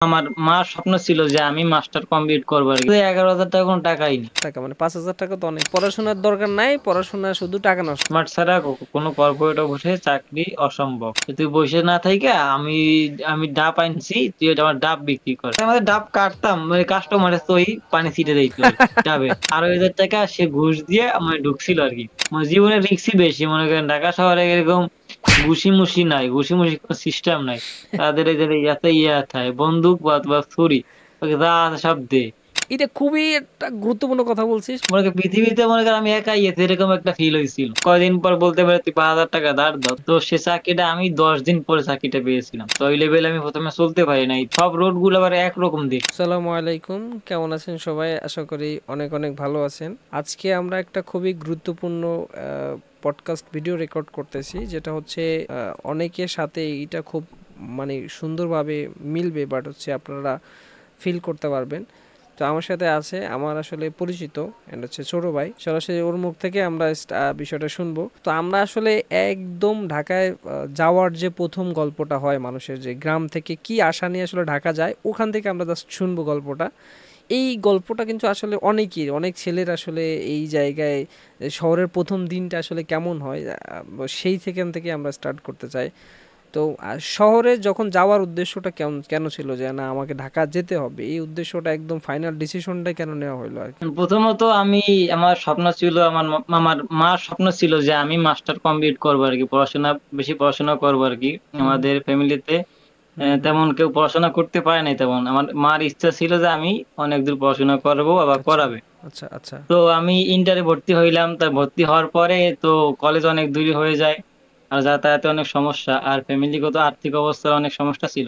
আমার মার স্বপ্ন ছিল যে আমি মাস্টার কমপ্লিট করবো আর কি। 11,000 টাকা কোনো টাকাই নেই। টাকা মানে 5,000 টাকা তো অনেক। পড়াশোনার দরকার নাই, পড়াশোনা শুধু টাকা নষ্ট। স্মার্ট ছাড়া কোনো কর্পোরেটে বসে চাকরি অসম্ভব। তুই বসে না থেকে আমি আমি ডাব আনছি, তুই এটা আমার ডাব বিক্রি কর। আমাদের ডাব কাটতাম, মানে কাস্টমার তো ওই পানি ছিটে দিত আর কি ডাবে। 2,500 টাকা সে ঘুষ দিয়ে আমার ঢুকছিল আর কি। আমার জীবনে রিস্কই বেশি, মনে করেন ঢাকা শহরে এরকম ঘুষি মুষি নাই, ঘুষি মুষি কোনো সিস্টেম নাই। তাদের এদের ইয়াতে ইয়া থাকে বন্দুক বা ছুরি, ওকে যা আছে সব দে। এটা খুবই একটা গুরুত্বপূর্ণ কথা বলছিস। মনে কর পৃথিবীতে মনে কর আমি একাই আছি, এরকম একটা ফিল হয়েছিল। কয়দিন পর বলতে পারে তুই 5,000 টাকা ধার দাও, তো সে চাকরিটা আমি 10 দিন পরে চাকরিটা পেয়েছিলাম। তো ওই লেভেলে আমি প্রথমে চলতে পারি নাই, সব রোড গুলো আবার একরকম দিক। আসসালামু আলাইকুম, কেমন আছেন সবাই? আশা করি অনেক অনেক ভালো আছেন। আজকে আমরা একটা খুবই গুরুত্বপূর্ণ পডকাস্ট ভিডিও রেকর্ড করতেছি, যেটা হচ্ছে অনেকের সাথে এটা খুব মানে সুন্দরভাবে মিলবে, বাট হচ্ছে আপনারা ফিল করতে পারবেন। তো আমার সাথে আছে আমার আসলে পরিচিত এন্ড হচ্ছে ছোট ভাই। সরাসরি ওর মুখ থেকে আমরা বিষয়টা শুনবো। তো আমরা আসলে একদম ঢাকায় যাওয়ার যে প্রথম গল্পটা হয় মানুষের, যে গ্রাম থেকে কি আশা নিয়ে আসলে ঢাকা যায়, ওখান থেকে আমরা জাস্ট শুনবো গল্পটা। এই গল্পটা কিন্তু আসলে অনেক ছেলের আসলে এই জায়গায় শহরের প্রথম দিনটা আসলে কেমন হয়, সেই থেকে আমরা স্টার্ট করতে চাই। তো শহরে যখন যাওয়ার উদ্দেশ্যটা কেমন কেন ছিল, যে না আমাকে ঢাকা যেতে হবে, এই উদ্দেশ্যটা একদম ফাইনাল ডিসিশনটা কেন নেওয়া হলো আর কি? প্রথমত আমি, আমার স্বপ্ন ছিল, আমার মার স্বপ্ন ছিল যে আমি মাস্টার কমপ্লিট করবো আর কি, পড়াশোনা বেশি পড়াশোনা করবো আর কি। হুম আমাদের ফ্যামিলিতে হুম হুম। তেমন কেউ পড়াশোনা করতে পারে নাই তেমন। আমার মার ইচ্ছা ছিল যে আমি অনেক দূর পড়াশোনা করবো, আবার আচ্ছা করাবে। আচ্ছা আচ্ছা। তো আমি ইন্টারে ভর্তি হইলাম, তা ভর্তি হওয়ার পরে তো কলেজ অনেক দূরে হয়ে যায়, আর যাতায়াতে অনেক সমস্যা, আর ফ্যামিলিগত আর্থিক অবস্থার অনেক সমস্যা ছিল।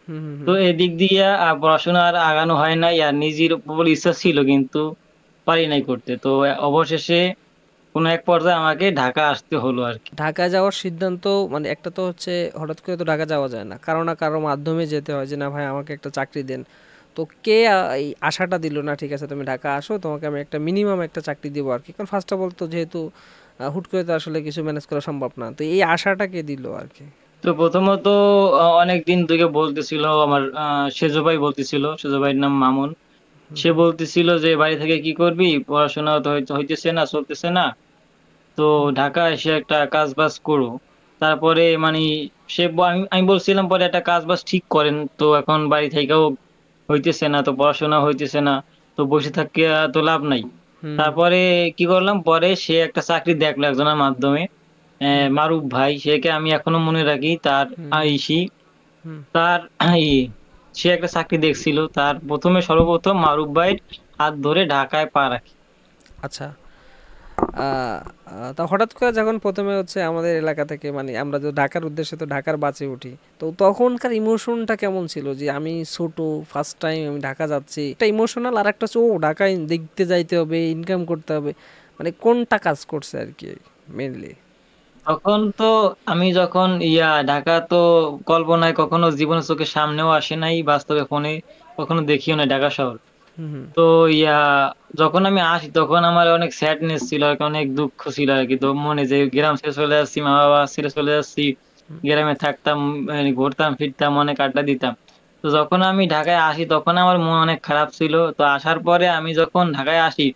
হুম হুম তো হুম। এদিক দিয়ে পড়াশোনা আর আগানো হয় নাই, আর নিজের উপর ইচ্ছা ছিল কিন্তু পারি নাই করতে। তো অবশেষে কোনো এক পর্যায়ে আমাকে ঢাকা আসতে হলো আর কি। ঢাকা যাওয়ার সিদ্ধান্ত, মানে একটা তো হচ্ছে হঠাৎ করে তো ঢাকা যাওয়া যায় না, কারো না কারো মাধ্যমে যেতে হয়, যে না ভাই আমাকে একটা চাকরি দেন। তো কে এই আশাটা দিল, না ঠিক আছে তুমি ঢাকা আসো, তোমাকে আমি একটা মিনিমাম একটা চাকরি দিব আর কি? কারণ ফার্স্ট অফ অল তো যেহেতু হুট করে তো আসলে কিছু ম্যানেজ করা সম্ভব না, তো এই আশাটা কে দিল আর কি? তো প্রথমত অনেক দিন থেকে বলতেছিল আমার সেজো ভাই বলতেছিল, সেজো ভাইয়ের নাম মামুন। সে বলতেছিল যে বাড়ি থেকে কি করবি, পড়াশোনা তো হইতেছে না, চলতেছে না, তো ঢাকা এসে একটা কাজ বাজ করো। তারপরে মানে আমি বলছিলাম পরে একটা কাজ বাজ ঠিক করেন, তো এখন বাড়ি থেকেও হইতেছে না, তো পড়াশোনা হইতেছে না, তো বসে থাকি তো লাভ নাই। হুম তারপরে কি করলাম, পরে সে একটা চাকরি দেখলো একজনের মাধ্যমে, মারুফ ভাই, সেকে আমি এখনো মনে রাখি। তার হুম আইসি হুম। তার সে একটা চাকরি দেখছিল, তার প্রথমে সর্বপ্রথম মারুফ ভাইয়ের হাত ধরে ঢাকায় পা রাখি। আচ্ছা। তা হঠাৎ করে যখন প্রথমে হচ্ছে আমাদের এলাকা থেকে, মানে আমরা তো ঢাকার উদ্দেশ্যে তো ঢাকার বাসে উঠি, তো তখনকার ইমোশনটা কেমন ছিল? যে আমি ছোট, ফার্স্ট টাইম আমি ঢাকা যাচ্ছি, একটা ইমোশনাল, আর একটা হচ্ছে ও ঢাকায় দেখতে যাইতে হবে, ইনকাম করতে হবে, মানে কোনটা কাজ করছে আর কি মেনলি? তখন তো আমি যখন ঢাকা তো কল্পনায় কখনো জীবনের চোখের সামনেও আসে নাই, বাস্তবে ফোনে কখনো দেখিও নাই ঢাকা শহর। হুম হুম তো যখন আমি আসি তখন আমার অনেক স্যাডনেস ছিল আর কি, অনেক দুঃখ ছিল আর কি। তো মনে যে গ্রাম ছেড়ে চলে যাচ্ছি, মা বাবা ছেড়ে চলে যাচ্ছি, গ্রামে থাকতাম, ঘুরতাম ফিরতাম, অনেক আড্ডা দিতাম। তো যখন আমি ঢাকায় আসি তখন আমার মন অনেক খারাপ ছিল। তো আসার পরে আমি যখন ঢাকায় আসি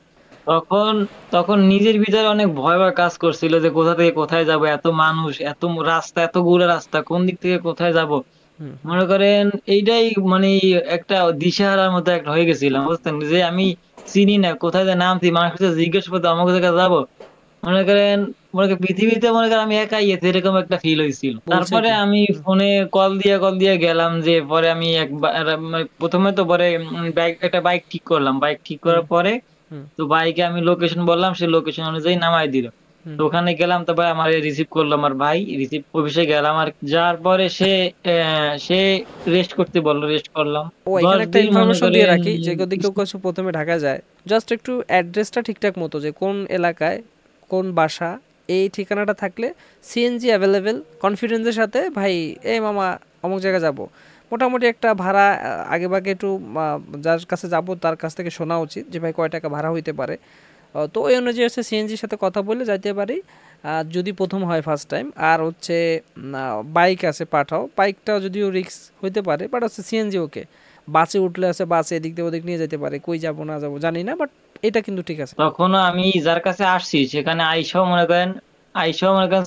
তখন তখন নিজের ভিতরে অনেক ভয় ভয় কাজ করছিল যে কোথা থেকে কোথায় যাব, এত মানুষ, এত রাস্তা, এতগুলো রাস্তা, কোন দিক থেকে কোথায় যাব। হুম হুম। মনে করেন এইটাই মানে একটা দিশেহারার মতো একটা হয়ে গেছিলাম, বুঝতেন, যে আমি চিনি না কোথায় যে নামছি, মানুষের কাছে জিজ্ঞেস করতে আমাকে জায়গায় যাবো। মনে করেন, পৃথিবীতে মনে করেন আমি একাই আছি, এরকম একটা ফিল হয়েছিল। বলছে তারপরে কি? আমি হুম ফোনে কল দিয়ে গেলাম, যে পরে আমি একবার মানে প্রথমে তো পরে একটা বাইক ঠিক করলাম। বাইক ঠিক হুম করার পরে হুম তো বাইকে আমি লোকেশন বললাম, সেই লোকেশন অনুযায়ী নামাই দিল। হুম। তো ওখানে গেলাম, তারপরে আমার রিসিভ করলো আমার ভাই, রিসিভ অফিসে গেলাম, আর যাওয়ার পরে সে রেস্ট করতে বললো, রেস্ট করলাম ও, দশ এখানে একটা দিন মনে ইনফরমেশন দিয়ে করেন। রাখি, যে যদি কেউ কিছু প্রথমে ঢাকা যায়, জাস্ট একটু অ্যাড্রেসটা ঠিকঠাক মতো, যে কোন এলাকায় কোন বাসা, এই ঠিকানাটা থাকলে সিএনজি অ্যাভেলেবেল, কনফিডেন্সের সাথে ভাই, এই মামা অমুক জায়গায় যাব, মোটামুটি একটা ভাড়া আগে ভাগে একটু যার কাছে যাব তার কাছ থেকে শোনা উচিত যে ভাই কয় টাকা ভাড়া হইতে পারে। তো ওই অনুযায়ী হচ্ছে সিএনজির সাথে কথা বলে যাইতে পারি, যদি প্রথম হয় ফার্স্ট টাইম। আর হচ্ছে বাইক আছে পাঠাও, বাইকটাও যদিও রিস্ক হইতে পারে, বাট হচ্ছে সিএনজি ওকে। বাসে উঠলে আছে, বাসে এদিক দিয়ে ওদিক নিয়ে যেতে পারে, কই যাব না যাব জানি না, বাট এটা কিন্তু ঠিক আছে। তখনও আমি যার কাছে আসছি সেখানে আইসাও মনে করেন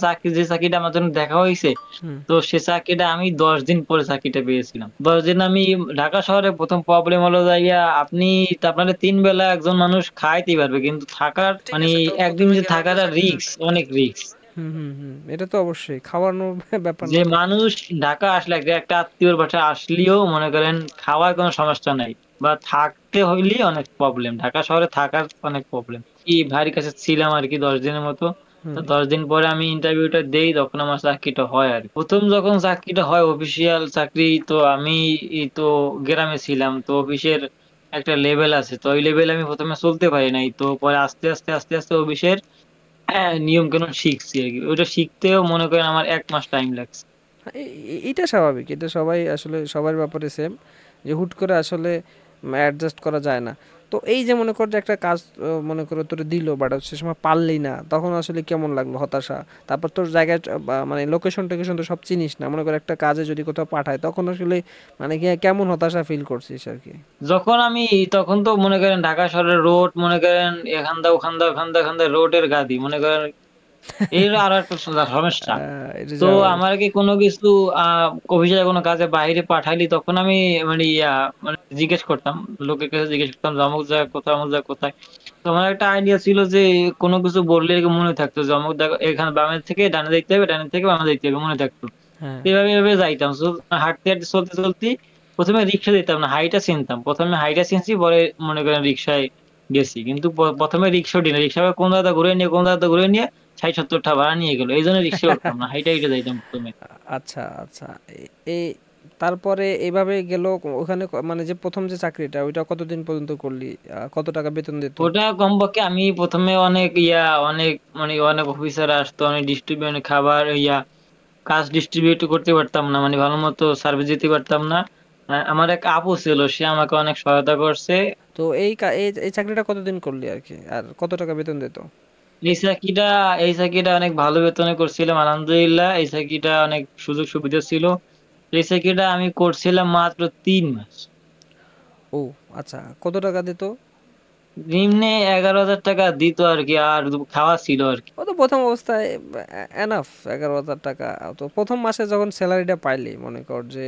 চাকরি, যে চাকরিটা আমার জন্য দেখা হয়েছে, হুম। তো সে চাকরিটা আমি 10 দিন পরে চাকরিটা পেয়েছিলাম। 10 দিন আমি ঢাকা শহরে প্রথম প্রবলেম হলো যাইয়া আপনি, আপনাদের 3 বেলা একজন মানুষ খাইতেই পারবে, কিন্তু থাকার ঠিক মানে আছে, তো একদিন প্রথমে যে গেলাম যে থাকাটা চাকরিটা রিস্ক, অনেক রিস্ক। হুম হুম হুম, এটা তো অবশ্যই খাওয়ানোর ব্যাপার যে না। মানুষ ঢাকা আসলে একটা একটা আত্মীয়র বাসায় আসলেও মনে করেন খাওয়ার কোনো সমস্যা নাই, বা থাকতে হইলেই অনেক প্রবলেম, ঢাকা শহরে থাকার অনেক প্রবলেম। কি ভাইয়ের কাছে ছিলাম আর কি 10 দিনের মতো। তো হুম। 10 দিন পরে আমি ইন্টারভিউটা দেই, তখন আমার চাকরিটা হয় আর কি। প্রথম যখন চাকরিটা হয় অফিসিয়াল চাকরি, তো আমি এই তো গ্রামে ছিলাম, তো অফিসের একটা লেভেল আছে, তো ওই লেভেলে আমি প্রথমে চলতে পারি নাই, তো পরে আস্তে আস্তে আস্তে আস্তে অফিসের নিয়ম কানুন শিখছি আর কি। ওইটা শিখতেও মনে করেন আমার 1 মাস টাইম লাগছে। এটা স্বাভাবিক, এটা সবাই আসলে সবার ব্যাপারে সেম, যে হুট করে আসলে অ্যাডজাস্ট করা যায় না। তো এই যে মনে কর যে একটা কাজ মনে করো তোর দিল, বাট সে সময় পারলি না, তখন আসলে কেমন লাগলো? হতাশা? তারপর তোর জায়গায় মানে লোকেশন টোকেশন তো সব চিনিস না, মনে কর একটা কাজে যদি কোথাও পাঠায়, তখন আসলে মানে কেমন হতাশা ফিল করছিস আর কি? যখন আমি, তখন তো মনে করেন ঢাকা শহরের রোড, মনে করেন এখান দা ওখান দা ওখান দা ওখান দা রোডের গাদি মনে করেন, এর আরো একটা সমস্যা। এটা তো যাওয়া। আমার কি কোনো কিছু অফিসে কোনো কাজে বাইরে পাঠাইলি, তখন আমি মানে মানে জিজ্ঞেস করতাম, লোকের কাছে জিজ্ঞেস করতাম যে অমুক জায়গা কোথায়, অমুক জায়গা কোথায়। তো আমার একটা আইডিয়া ছিল যে কোনো কিছু বললে এরকম মনে থাকতো যে অমুক জায়গা, এখানে বামে থেকে ডানে দেখতে হবে, ডানে থেকে বামে দেখতে হবে, মনে থাকতো। হ্যাঁ। তো এভাবে এভাবে যাইতাম। হাঁটতে হাঁটতে চলতে চলতে প্রথমে রিক্সা দিতাম না, হাইটা চিনতাম, প্রথমে হাইটা চিনছি, পরে মনে করেন রিক্সায় গেছি। কিন্তু প্রথমে রিক্সা উঠি না, রিক্সা কোন দাদা ঘুরে নিয়ে, কোন দাদা ঘুরে নিয়ে 60-70 টাকা ভাড়া নিয়ে গেলো, এই জন্য রিক্সা উঠতাম না, হাইটা হাইটা যাইতাম প্রথমে। আচ্ছা আচ্ছা। এই তারপরে এইভাবে গেল ওখানে, মানে যে প্রথম যে চাকরিটা ওইটা কতদিন পর্যন্ত করলি? কত টাকা বেতন দিত? ওটা কমপক্ষে আমি প্রথমে অনেক অনেক মানে অনেক অফিসার আসতো, অনেক ডিস্ট্রিবিউট খাবার কাজ ডিস্ট্রিবিউট করতে পারতাম না, মানে ভালো মতো সার্ভিস দিতে পারতাম না। আমার এক আপু ছিল, সে আমাকে অনেক সহায়তা করছে। তো এই চাকরিটা কতদিন করলি আর কি, আর কত টাকা বেতন দিত? এই চাকরিটা এই চাকরিটা অনেক ভালো বেতনে করছিলাম আলহামদুলিল্লাহ, এই চাকরিটা অনেক সুযোগ সুবিধা ছিল। এই চাকরিটা আমি করছিলাম মাত্র 3 মাস। ও আচ্ছা, কত টাকা দিত? নিম্নে 11,000 টাকা দিত আর কি, আর খাওয়া ছিল আর কি। ও তো প্রথম অবস্থায় এনাফ। 11,000 টাকা তো প্রথম মাসে যখন স্যালারিটা পাইলি, মনে কর যে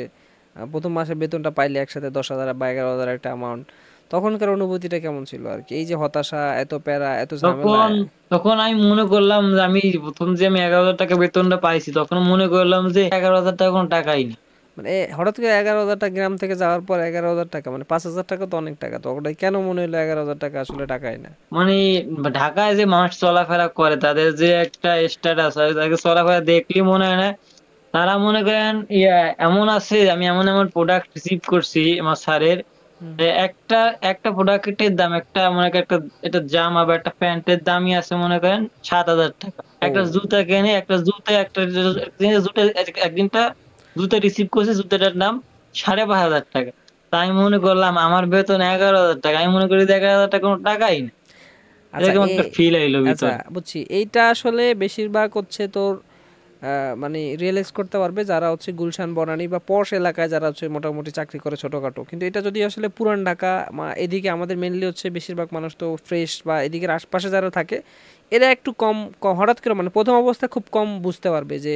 প্রথম মাসে বেতনটা পাইলি একসাথে 10,000 বা 11,000 একটা অ্যামাউন্ট, তখনকার অনুভূতিটা কেমন ছিল আর কি? এই যে হতাশা, এত প্যারা, এত ঝামেলা। তখন তখন আমি মনে করলাম যে আমি প্রথম যে আমি 11,000 টাকা বেতনটা পাইছি, তখন মনে করলাম যে 11,000 টাকা কোনো টাকাই না। মানে হঠাৎ করে 11,000 টাকা, গ্রাম থেকে যাওয়ার পর 11,000 টাকা, মানে 5,000 টাকা তো অনেক টাকা, তো ওটাই কেন মনে হলো 11,000 টাকা আসলে টাকাই না? মানে ঢাকায় যে মানুষ চলাফেরা করে, তাদের যে একটা স্ট্যাটাস আছে, তাদের চলাফেরা দেখলেই মনে হয় না তারা মনে করেন এমন আছে। আমি এমন এমন প্রোডাক্ট রিসিভ করছি আমার স্যারের, হুম। একটা একটা প্রোডাক্টের দাম, একটা মনে করেন একটা একটা জামা বা একটা প্যান্টের দামই আছে মনে করেন 7,000 টাকা। একটা ও জুতা কেনে, একটা জুতা একটা জুতা, একদিনটা জুতা রিসিভ করছে, জুতাটার দাম 5,500 টাকা। তাই আমি মনে করলাম আমার বেতন 11,000 টাকা, আমি মনে করি যে 11,000 টাকা কোনো টাকাই না। আচ্ছা এরকম একটা ফিল আইলো আচ্ছা, ভিতরে। বুঝছি। এইটা আসলে বেশিরভাগ হচ্ছে তোর মানে রিয়েলাইজ করতে পারবে যারা হচ্ছে গুলশান বনানী বা পশ এলাকায়, যারা হচ্ছে মোটামুটি চাকরি করে ছোটোখাটো। কিন্তু এটা যদি আসলে পুরান ঢাকা এদিকে আমাদের মেনলি হচ্ছে বেশিরভাগ মানুষ তো ফ্রেশ বা এদিকের আশপাশে যারা থাকে, এরা একটু কম হঠাৎ করে মানে প্রথম অবস্থায় খুব কম বুঝতে পারবে যে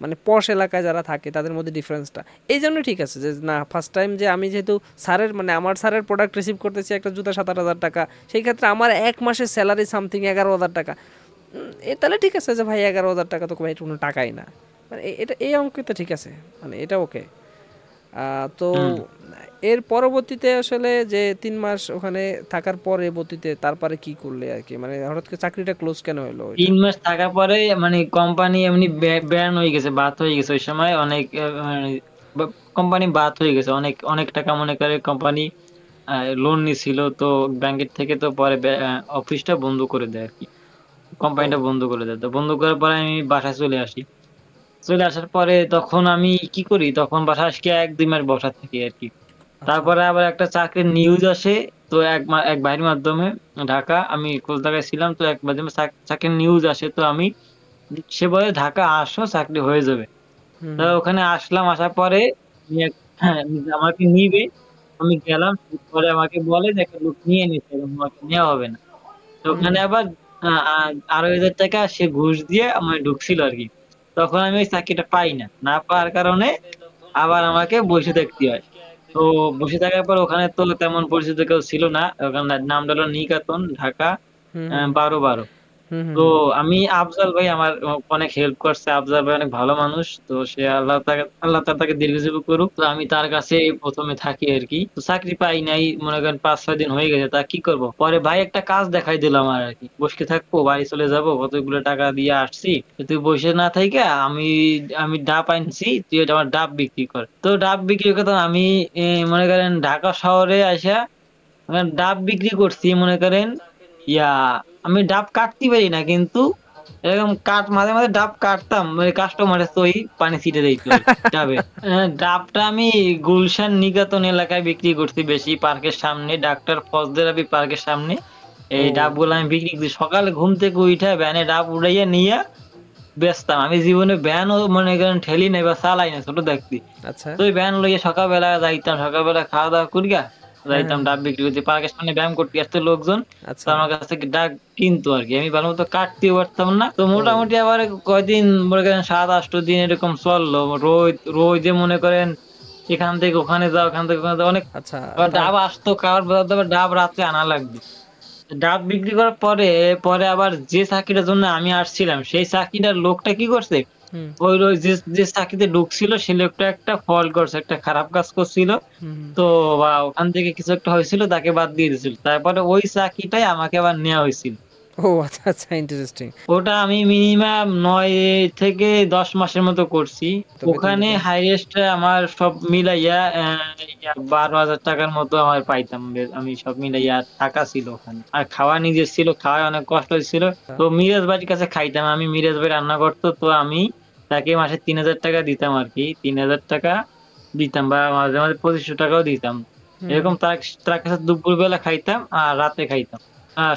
মানে পশ এলাকায় যারা থাকে তাদের মধ্যে ডিফারেন্সটা। এই জন্য ঠিক আছে যে না, ফার্স্ট টাইম যে আমি যেহেতু স্যারের মানে আমার স্যারের প্রোডাক্ট রিসিভ করতেছি একটা জুতা 7,000 টাকা, সেই ক্ষেত্রে আমার এক মাসের স্যালারি সামথিং 11,000 টাকা। তাহলে ঠিক আছে যে ভাই 11,000 টাকা তো ভাই কোনো টাকাই না, মানে এটা এই অঙ্কে তো ঠিক আছে, মানে এটা ওকে। তো হম। এর পরবর্তীতে আসলে যে 3 মাস ওখানে থাকার পরবর্তীতে তারপরে কি করলে আর কি, মানে হঠাৎ করে চাকরিটা ক্লোজ কেন হলো ওইটা? 3 মাস থাকার পরে মানে কোম্পানি এমনি ব্যান হয়ে গেছে, বাদ হয়ে গেছে ওই সময় অনেক কোম্পানি বাদ হয়ে গেছে, অনেক অনেক টাকা মনে করে কোম্পানি লোন নিছিল, তো ব্যাংকের থেকে, তো পরে অফিসটা বন্ধ করে দেয় আর কি, কোম্পানিটা ও বন্ধ করে দেয়। তো বন্ধ করার পরে আমি বাসায় চলে আসি। চলে আসার পরে তখন আমি কি করি, তখন বাসায় আজকে 1-2 মাস বসা থাকি আর কি। আচ্ছা। তারপরে আবার একটা চাকরির নিউজ আসে, তো এক ভাইয়ের মাধ্যমে, ঢাকা, আমি কলকাতায় ছিলাম, তো এক মাধ্যমে চাকরির নিউজ আসে, তো আমি, সে বলে ঢাকা আসো চাকরি হয়ে যাবে। হুম তো হুম। ওখানে আসলাম, আসার পরে উনি আমাকে নিবে, আমি গেলাম, পরে আমাকে বলে যে একটা লোক নিয়ে নিতে হবে, তোমাকে নেওয়া হবে না। তো হুম ওখানে আবার ২,৫০০ সে ঘুষ দিয়ে আমার ঢুকছিল আরকি। তখন আমি ওই চাকরিটা পাই না। না পাওয়ার কারণে আবার আমাকে বসে থাকতে হয়। তো বসে থাকার পর ওখানে তো তেমন পরিচিত কেউ ছিল না। ওখানটার নামটা হলো নিকাতন, ঢাকা হুম হুম ১২-১২। হুম হুম তো হুম। আমি আফজাল ভাই আমার অনেক হেল্প করছে। আফজাল ভাই অনেক ভালো মানুষ। তো সে আল্লাহ তাআলা তাকে দীর্ঘজীবী করুক। তো আমি তার কাছে ১ম এ থাকি আরকি। তো চাকরি পাই নাই। মনে করেন ৫-৬ দিন হয়ে গেছে। তা কি করব? পরে ভাই একটা কাজ দেখাই দিল আমার আরকি। বসকে থাকবো, বাড়ি চলে যাবো। কতগুলো টাকা দিয়ে আসছি। তুই বসে না থাইকা আমি আমি ডাব আনছি, তুই এটা আমার ডাব বিক্রি কর। তো ডাব বিক্রি করতাম আমি মনে করেন ঢাকা শহরে আইসা ডাব বিক্রি করছি মনে করেন ইয়া আমি ডাব কাটতে পারি না কিন্তু এরকম মাঝে মাঝে ডাব কাটতাম মানে কাস্টমারের সই পানি ছিটে দিত আর কি ডাবের। ডাবটা আমি গুলশান নিকেতন এলাকায় বিক্রি করছি বেশি পার্কের সামনে ডাক্তার ফজলে রাব্বি পার্কের সামনে। এই ও ডাবগুলো আমি বিক্রি করছি সকালে ঘুম থেকে উইঠা ভ্যানে ডাব উড়াইয়া নিয়া বেচতাম। আমি জীবনে ভ্যানও মনে করেন ঠেলি নাই বা চালাই না ছোট থাকতে। আচ্ছা। তো ওই ভ্যান লইয়া সকালবেলা যাইতাম, সকালবেলা খাওয়া-দাওয়া কইরা হ্যাঁ যাইতাম হ্যাঁ ডাব বিক্রি করতে। পার্কের সামনে ব্যায়াম করতে আসতো লোকজন। তো আচ্ছা। আমার কাছ থেকে ডাব কিনতো আরকি। আমি ভালোমতো কাটতেও পারতাম না। তো ও মোটামুটি আবার কয়দিন মনে করেন ৭-৮ দিন এরকম চললো। রোজে মনে করেন এখান থেকে ওখানে যাও, ওখান থেকে ওখানে যাও অনেক আচ্ছা। আবার তার ডাব আসতো খাওয়ার পর আবার ডাব রাত্রে আনা লাগবে। ডাব বিক্রি করার পরে আবার যে চাকরিটার জন্য আমি আসছিলাম সেই চাকরিটার লোকটা কি করছে? হুম ওই যে চাকরিতে ঢুকছিল সে লোকটা একটা ফল্ট করছে, একটা খারাপ কাজ করছিল। হুম হুম। তো বা ওখান থেকে কিছু একটা হয়েছিল তাকে বাদ দিয়ে দিয়েছিল। তারপরে ওই চাকরিটাই আমাকে আবার নেওয়া হয়েছিল। ও আচ্ছা আচ্ছা, ইন্টারেস্টিং। ওটা আমি মিনিমাম ৯ থেকে ১০ মাসের মতো করছি। তো বেতন ওখানে দিত? হাইয়েস্ট আমার সব মিলাইয়া ১২,০০০ মতো আমার পাইতাম। আমি সব মিলাইয়া থাকা ছিল ওখানে। আর খাওয়া নিজের ছিল, খাওয়ায় অনেক কষ্ট হইছিল। তো মিরাজ ভাইয়ের কাছে খাইতাম আমি। মিরাজ ভাই রান্না করতো। তো আমি তাকে মাসে ৳৩,০০০ দিতাম আরকি। ৳৩,০০০ দিতাম বা মাঝে, মাঝে ৳২৫০০ দিতাম। হুম এরকম হুম। তার কাছে দুপুরবেলা খাইতাম আর রাতে খাইতাম।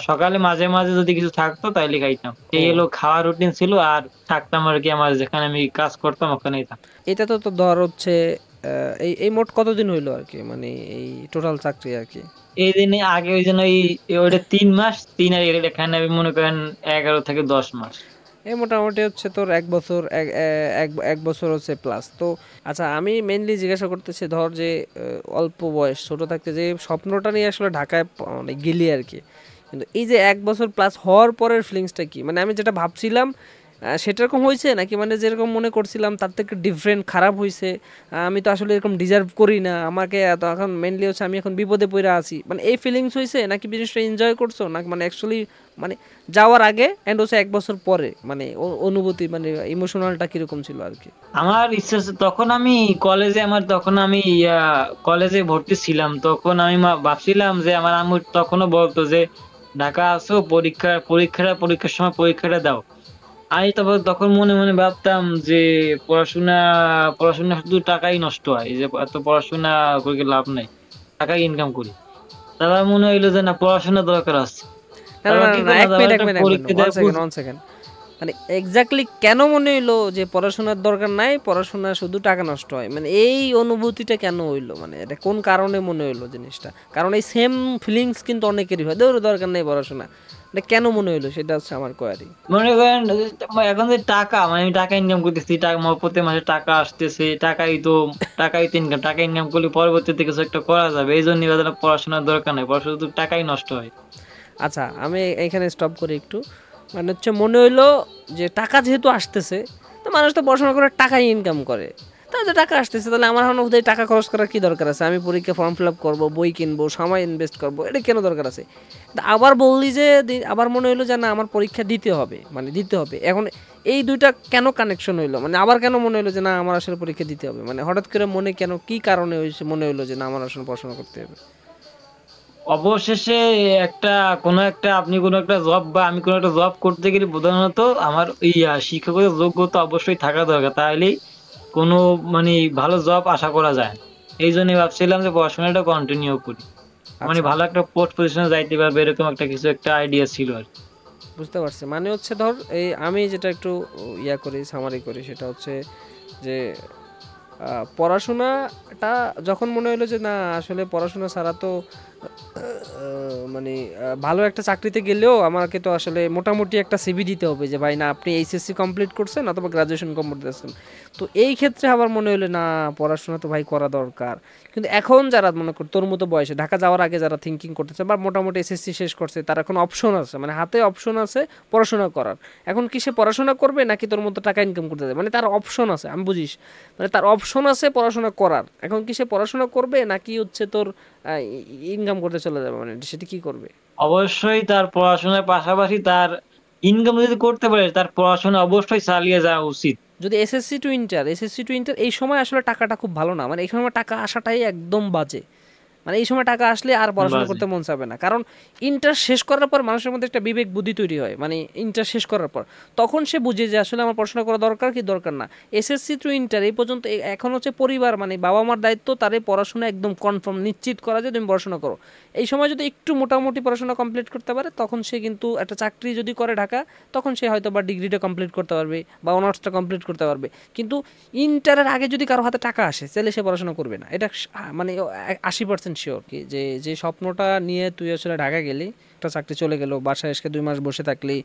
সকালে মাঝে, মাঝে যদি কিছু থাকতো তাইলে খাইতাম। এই ও হলো খাওয়ার রুটিন ছিল আর থাকতাম আরকি আমার যেখানে আমি কাজ করতাম ওখানেই থাকতাম। এটা তো তো ধর হচ্ছে এই এই মোট কতদিন হইলো আর কি, মানে এই টোটাল চাকরি আর কি? এইদিনে আগে ওইজন্য ওইটা ৩ মাস ৩ আর এখানে আমি মনে করেন ১১ থেকে ১০ মাস। এই মোটামুটি হচ্ছে তোর এক বছর, এক বছর হচ্ছে প্লাস তো। আচ্ছা, আমি মেইনলি জিজ্ঞাসা করতেছি ধর যে অল্প বয়স ছোট থাকতে যে স্বপ্নটা নিয়ে আসলে ঢাকায় মানে গেলি আর কি, কিন্তু এই যে এক বছর প্লাস হওয়ার পরের ফিলিংসটা কি? মানে আমি যেটা ভাবছিলাম সেরকম হয়েছে নাকি মানে যেরকম মনে করছিলাম তার থেকে ডিফারেন্ট খারাপ হয়েছে? আমি তো আসলে এরকম ডিজার্ভ করি না, আমাকে এত এখন মেইনলি হচ্ছে আমি এখন বিপদে পড়ে আছি, মানে এই ফিলিংস হয়েছে নাকি জিনিসটা এনজয় করছো নাকি মানে অ্যাকচুয়ালি মানে যাওয়ার আগে এন্ড হচ্ছে এক বছর পরে মানে অনুভূতি মানে ইমোশনালটা কিরকম ছিল আর কি? আমার ইচ্ছা আছে তখন আমি তখন আমি কলেজে ভর্তি ছিলাম। তখন আমি ভাবছিলাম যে আমার আম্মু তখনও বলতো যে, "ঢাকা আসো পরীক্ষার সময় পরীক্ষাটা দাও।" আমি তারপর তখন মনে, মনে ভাবতাম যে পড়াশোনা, পড়াশোনা শুধু টাকাই নষ্ট হয়। এই যে এত পড়াশোনা করে কি লাভ নাই। টাকা ইনকাম করি। তারপর মনে হইলো যে না পড়াশোনার দরকার আছে। না না তারপর না কি না, করলাম তারপর একটা এক মিনিট পরীক্ষা ওয়ান দেয়া সেকেন্ড ওয়ান সেকেন্ড, মানে এক্স্যাক্টলি কেন মনে হইলো যে পড়াশোনার দরকার নাই, পড়াশোনা শুধু টাকা নষ্ট হয়, মানে এই অনুভূতিটা কেন হইলো, মানে এটা কোন কারণে মনে হইলো জিনিসটা? কারণ এই সেম ফিলিংস কিন্তু অনেকেরই হয়, দরকার নেই পড়াশোনা, এটা কেন মনে হইলো সেটা হচ্ছে আমার কোয়ারি। মনে করেন এখন যে টাকা মানে আমি টাকা ইনকাম করতেছি, আমার প্রতি মাসে টাকা আসতেছে, টাকাই তো ইনকাম। টাকা ইনকাম করলে পরবর্তীতে কিছু একটা করা যাবে। এইজন্যই পড়াশোনার দরকার নাই। পড়াশোনা শুধু টাকাই নষ্ট হয়। আচ্ছা, আমি এখানে স্টপ করি একটু। মানে হচ্ছে মনে হইলো যে টাকা যেহেতু আসতেছে, তো মানুষ তো পড়াশোনা করে টাকাই ইনকাম করে, তাহলে তো টাকা আসতেছে, তাহলে আমার এখন বোধহয় টাকা খরচ করার কি দরকার আছে? আমি পরীক্ষা ফর্ম ফিল আপ করবো, বই কিনবো, সময় ইনভেস্ট করবো, এটা কেন দরকার আছে? আবার বললি যে আবার মনে হইলো যে না আমার পরীক্ষা দিতে হবে, মানে দিতে হবে এখন। এই দুইটা কেন কানেকশন হইলো, মানে আবার কেন মনে হইলো যে না আমার আসলে পরীক্ষা দিতে হবে, মানে হঠাৎ করে মনে কেন কি কারণে হয়েছে মনে হইলো যে না আমার আসলে পড়াশোনা করতে হবে? অবশেষে একটা আপনি কোনো একটা জব বা আমি কোনো একটা জব করতে গেলে প্রধানত আমার শিক্ষাগত যোগ্যতা অবশ্যই থাকা দরকার। তাইলেই কোনো মানে ভালো জব আশা করা যায়। এইজন্যই ভাবছিলাম যে পড়াশোনাটা কন্টিনিউ করি। মানে আচ্ছা, ভালো একটা পোস্ট পজিশনে যাইতে পারবে এরকম একটা কিছু একটা আইডিয়া ছিল আরকি। বুঝতে পারছি। মানে হচ্ছে ধর এই আমি যেটা একটু ইয়া করি, সামারি করি সেটা হচ্ছে যে পড়াশোনাটা যখন মনে হলো যে না আসলে পড়াশোনা ছাড়া তো মানে ভালো একটা চাকরিতে গেলেও আমাকে তো আসলে মোটামুটি একটা সিভি দিতে হবে যে ভাই না আপনি এইচএসসি কমপ্লিট করছেন অথবা গ্রাজুয়েশন কমপ্লিট করছেন। তো এই ক্ষেত্রে আবার মনে হলো না পড়াশোনা তো ভাই করা দরকার। কিন্তু এখন যারা মনে কর তোর মতো বয়সে ঢাকা যাওয়ার আগে যারা থিঙ্কিং করতেছে বা মোটামুটি এসএসসি শেষ করছে, তার এখন অপশন আছে, মানে হাতে অপশন আছে পড়াশোনা করার। এখন কি সে পড়াশোনা করবে নাকি তোর মতো টাকা ইনকাম করতে যাবে, মানে তার অপশন আছে, আমি বুঝিস, মানে তার অপশন আছে পড়াশোনা করার। এখন কি সে পড়াশোনা করবে নাকি হচ্ছে তোর ইনকাম করতে চলে যাবে, মানে সেটা কি করবে? অবশ্যই তার পড়াশোনার পাশাপাশি তার ইনকাম যদি করতে পারে, তার পড়াশোনা অবশ্যই চালিয়ে যাওয়া উচিত। যদি এসএসসি টু ইন্টার এই সময় আসলে টাকাটা খুব ভালো না, মানে এই সময় টাকা আসাটাই একদম বাজে। মানে এই সময় টাকা আসলে আর পড়াশোনা বাজে। করতে মন চাবে না, কারণ ইন্টার শেষ করার পর মানুষের মধ্যে একটা বিবেক বুদ্ধি তৈরি হয়, মানে ইন্টার শেষ করার পর তখন সে বুঝে যে আসলে আমার পড়াশোনা করা দরকার কি দরকার না। এসএসসি টু ইন্টার এই পর্যন্ত এখন হচ্ছে পরিবার মানে বাবা মার দায়িত্ব তার এই পড়াশোনা একদম কনফার্ম নিশ্চিত করা যে তুমি পড়াশোনা করো। এই সময় যদি একটু মোটামুটি পড়াশোনা কমপ্লিট করতে পারে তখন সে কিন্তু একটা চাকরি যদি করে ঢাকা, তখন সে হয়তো বা ডিগ্রিটা কমপ্লিট করতে পারবে বা অনার্সটা কমপ্লিট করতে পারবে। কিন্তু ইন্টারের আগে যদি কারো হাতে টাকা আসে তাহলে সে পড়াশোনা করবে না, এটা মানে 80% শিওর কি যে যে স্বপ্নটা নিয়ে তুই আসলে ঢাকা গেলি, একটা চাকরি চলে গেল, বাসায় এসে 2 মাস বসে থাকলি,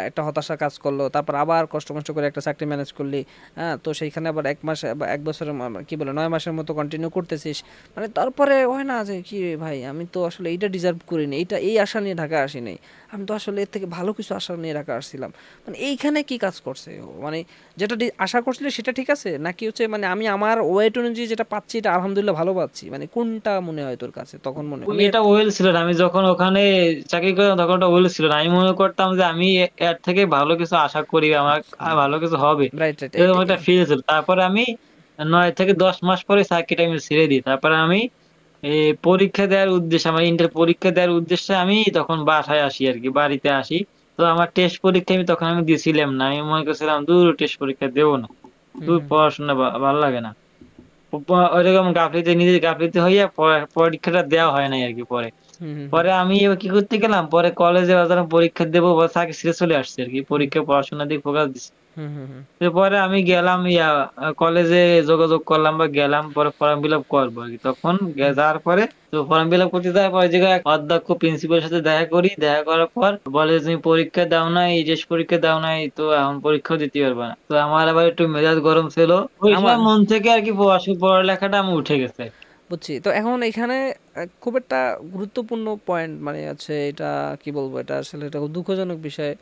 একটা হতাশা কাজ করলো, তারপর আবার কষ্ট কষ্ট করে একটা চাকরি ম্যানেজ করলি, হ্যাঁ, তো সেইখানে আবার 1 মাস বা 1 বছরের কি বলে 9 মাসের মতো কন্টিনিউ করতেছিস, মানে তারপরে হয় না যে কি রে ভাই আমি তো আসলে এইটা ডিজার্ভ করিনি, এইটা এই আশা নিয়ে ঢাকা আসিনি, আমি তো আসলে এর থেকে ভালো কিছু আশা নিয়ে ঢাকা আসছিলাম। মানে এইখানে কি কাজ করছে ও? মানে যেটা আশা করছিলে সেটা ঠিক আছে নাকি হচ্ছে মানে আমি আমার ওয়েট অনুযায়ী যেটা পাচ্ছি এটা আলহামদুলিল্লাহ ভালো পাচ্ছি, মানে কোনটা মনে হয় তোর কাছে তখন মনে হয়? আমি এটা ওয়েল ছিল না। আমি যখন ওখানে চাকরি করতাম তখন ওটা ওয়েল ছিল না। আমি মনে করতাম যে আমি এর থেকে ভালো কিছু আশা করি, আমার আর ভালো কিছু হবে, রাইট রাইট এরকম একটা ফিল ছিল। তারপরে আমি 9 থেকে 10 মাস পরে চাকরিটা আমি ছেড়ে দিই। তারপরে আমি এই পরীক্ষা দেওয়ার উদ্দেশ্যে, আমার ইন্টার পরীক্ষা দেওয়ার উদ্দেশ্যে আমি তখন বাসায় আসি আর কি, বাড়িতে আসি। তো আমার টেস্ট পরীক্ষা আমি তখন আমি দিয়েছিলাম না। আমি মনে করছিলাম দূর টেস্ট পরীক্ষা দেবো না, হুম দূর হুম পড়াশোনা ভালো লাগে না। ওইরকম গাফলিতে, নিজের গাফলিতে হইয়া পরীক্ষাটা দেওয়া হয় নাই আর কি। পরে হুম হুম হুম পরে আমি এবার কি করতে গেলাম, পরে কলেজে যখন পরীক্ষা দেবো বা চাকরি ছেড়ে চলে আসছে আর কি, হুম পরীক্ষা পড়াশোনা দিয়ে ফোকাস দিচ্ছি। হুম হুম হুম পরে আমি গেলাম কলেজে যোগাযোগ করলাম বা গেলাম, পরে ফর্ম ফিল আপ করবো আর কি। তখন যাওয়ার পরে তো ফর্ম ফিল আপ করতে যাওয়ার পরে যে এক অধ্যক্ষ প্রিন্সিপালের সাথে দেখা করি, দেখা করার পর বলে তুমি পরীক্ষা দাও নাই, এই টেস্ট পরীক্ষা দাও নাই, তো এখন পরীক্ষাও দিতে পারবে না। তো আমার আবার একটু মেজাজ গরম ছিল, ওই আমার সময় মন থেকে আর কি পড়ালেখাটা আমি উঠে গেছে। বুঝছি। তো এখন এখানে খুব একটা গুরুত্বপূর্ণ পয়েন্ট মানে আছে, এটা কি বলবো, এটা আসলে এটা খুব দুঃখজনক বিষয়।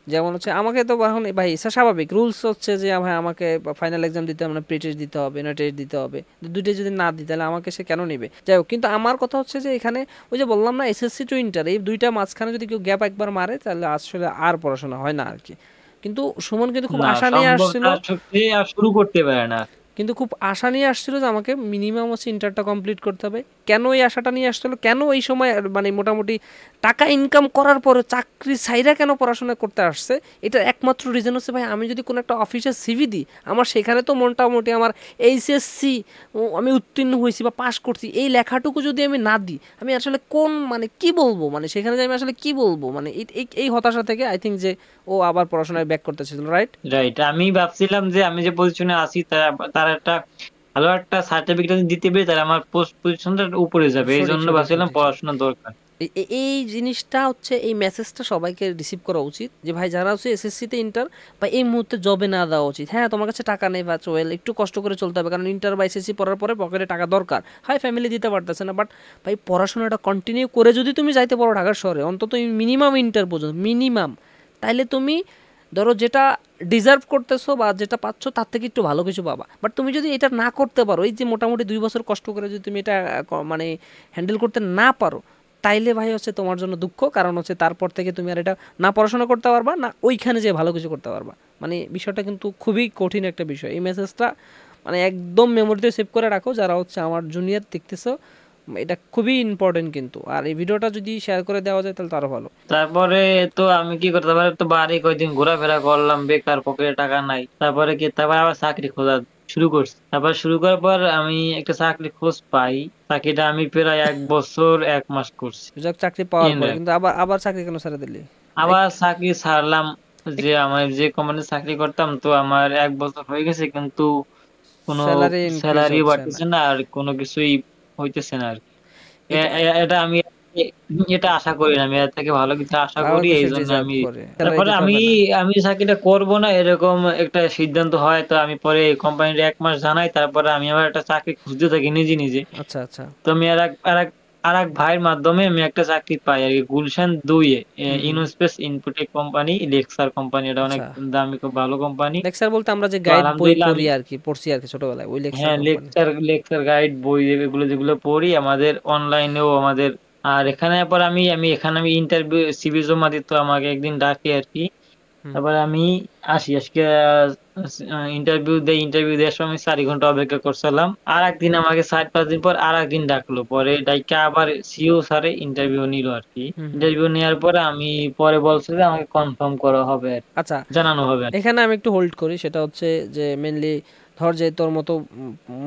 যেমন হচ্ছে আমাকে তো এখন ভাই স্বাভাবিক রুলস হচ্ছে যে ভাই আমাকে ফাইনাল এক্সাম দিতে হবে না, প্রি টেস্ট দিতে হবে না, টেস্ট দিতে হবে, দুইটা যদি না দিই তাহলে আমাকে সে কেন নেবে? যাই হোক, কিন্তু আমার কথা হচ্ছে যে এখানে ওই যে বললাম না এসএসসি টু ইন্টার এই দুইটা মাঝখানে যদি কেউ গ্যাপ একবার মারে তাহলে আসলে আর পড়াশোনা হয় না আর কি। কিন্তু সুমন কিন্তু খুব না, আশা নিয়ে সম্ভব আসছিল, তার সত্যি আর শুরু করতে পারে না। কিন্তু খুব আশা নিয়ে আসছিল যে আমাকে মিনিমাম হচ্ছে ইন্টারটা কমপ্লিট করতে হবে। কেন এই আশাটা নিয়ে আসছিল, কেন এই সময় মানে মোটামুটি টাকা ইনকাম করার পরে চাকরি ছাইরা কেন পড়াশোনা করতে আসছে, এটার একমাত্র রিজন হচ্ছে ভাই আমি যদি কোনো একটা অফিসে সিভি দিই, আমার সেখানে তো মোটামুটি আমার এইচএসসি আমি উত্তীর্ণ হয়েছি বা পাশ করছি এই লেখাটুকু যদি আমি না দিই আমি আসলে কোন মানে কি বলবো, মানে সেখানে যে আমি আসলে কি বলবো, মানে এই এই এই হতাশা থেকে আই থিঙ্ক যে ও আবার পড়াশোনায় ব্যাক করতেছিল, রাইট? রাইট। আমি ভাবছিলাম যে আমি যে পজিশনে আছি তার তার একটা ভালো একটা সার্টিফিকেট দিতে পেরে তাহলে আমার পোস্ট পজিশনটা উপরে যাবে, এই সঠিক জন্য সঠিক ভাবছিলাম সঠিক সঠিক। পড়াশোনা দরকার। এই জিনিসটা হচ্ছে এই মেসেজটা সবাইকে রিসিভ করা উচিত যে ভাই যারা হচ্ছে এসএসসিতে ইন্টার বা এই মুহূর্তে জবে না দেওয়া উচিত। হ্যাঁ তোমার কাছে টাকা নেই বা ওয়েল একটু কষ্ট করে চলতে হবে, কারণ ইন্টার বা এসএসসি পড়ার পরে পকেটে টাকা দরকার হয়, ফ্যামিলি দিতে পারতেছে না, বাট ভাই পড়াশোনাটা কন্টিনিউ করে যদি তুমি যাইতে পারো ঢাকার শহরে অন্তত মিনিমাম ইন্টার পর্যন্ত মিনিমাম, তাইলে তুমি ধরো যেটা ডিজার্ভ করতেছো বা যেটা পাচ্ছ তার থেকে একটু ভালো কিছু পাবা। বাট তুমি যদি এটা না করতে পারো, এই যে মোটামুটি 2 বছর কষ্ট করে যদি তুমি এটা মানে হ্যান্ডেল করতে না পারো, তাইলে ভাই হচ্ছে তোমার জন্য দুঃখ, কারণ হচ্ছে তারপর থেকে তুমি আর এটা না পড়াশোনা করতে পারবা না ওইখানে যে ভালো কিছু করতে পারবা। মানে বিষয়টা কিন্তু খুবই কঠিন একটা বিষয়, এই মেসেজটা মানে একদম মেমোরিতে সেভ করে রাখো যারা হচ্ছে আমার জুনিয়র দেখতেছো, এটা খুবই ইম্পর্টেন্ট কিন্তু। আর এই ভিডিওটা যদি শেয়ার করে দেওয়া যায় তাহলে তো আরো ভালো। তারপরে তো আমি কি করতে পারি, তো বাড়ি কয়দিন ঘোরাফেরা করলাম, বেকার, পকেটে টাকা নাই। তারপরে কি, তারপর আবার চাকরি খোঁজা শুরু করছি। তারপর শুরু করার পর আমি একটা চাকরি খোঁজ পাই। চাকরিটা আমি প্রায় 1 বছর 1 মাস করছি। যাক চাকরি পাওয়ার ইন পরে রাখ। কিন্তু আবার আবার চাকরি কেন ছেড়ে দিলি? আবার চাকরি ছাড়লাম। যে এক- আমার যে কোম্পানিতে চাকরি করতাম, তো আমার 1 বছর হয়ে গেছে, কিন্তু কোনো স্যালারি ইনক্রিজ স্যালারিও হচ্ছে না। বাড়তেছে না, আর কোনো কিছুই হইতেছে না আর কি। এটা এটা আমি এটা আশা করি না, আমি এর থেকে ভালো কিছু আশা ভালো করি, এই কিছু জন্য ডিজার্ভ আমি করে, স্যালারি তারপরে দিতে আমি হবে না। আমি চাকরিটা করব না এরকম একটা সিদ্ধান্ত হয়, তো আমি পরে কোম্পানির 1 মাস জানাই, তারপরে আমি আবার একটা চাকরি খুঁজতে থাকি নিজে নিজে। আচ্ছা আচ্ছা। তো আমি আর এক ভাইয়ের মাধ্যমে আমি একটা চাকরি পাই আর কি, গুলশান 2 এ হুম হুম। ইনোস্পেস ইনপুটেক কোম্পানি, লেক্সার কোম্পানি, এটা অনেক আচ্ছা, দামি, খুব ভালো কোম্পানি। লেকচার বলতে আমরা যে তো গাইড বই আলহামদুলিল্লাহ পড়ি আমি, আর কি, পড়ছি আর কি ছোটবেলায়, ওই লেকচার হ্যাঁ, কোম্পানি। লেকচার লেকচার গাইড বই এগুলো যেগুলো পড়ি আমাদের অনলাইনেও আমাদের। আর এখানে পর আমি এখানে আমি ইন্টারভিউ সিভি জমা দিতে আমাকে একদিন ডাকে আর কি। হুম তারপরে আমি আসি, আজকে ইন্টারভিউ দেওয়ার সময় আমি 4 ঘন্টা অপেক্ষা করছিলাম। আর একদিন আমাকে 4-5 দিন পর আর একদিন ডাকলো, পরে ডাইকা আবার সিও স্যারে ইন্টারভিউ নিল আর কি। হুম হুম। ইন্টারভিউ নেওয়ার পরে আমি পরে বলছে যে আমাকে কনফার্ম করা হবে আর কি, আচ্ছা, জানানো হবে আর কি। এখানে আমি একটু হোল্ড করি, সেটা হচ্ছে যে মেনলি ধর যে তোর মতো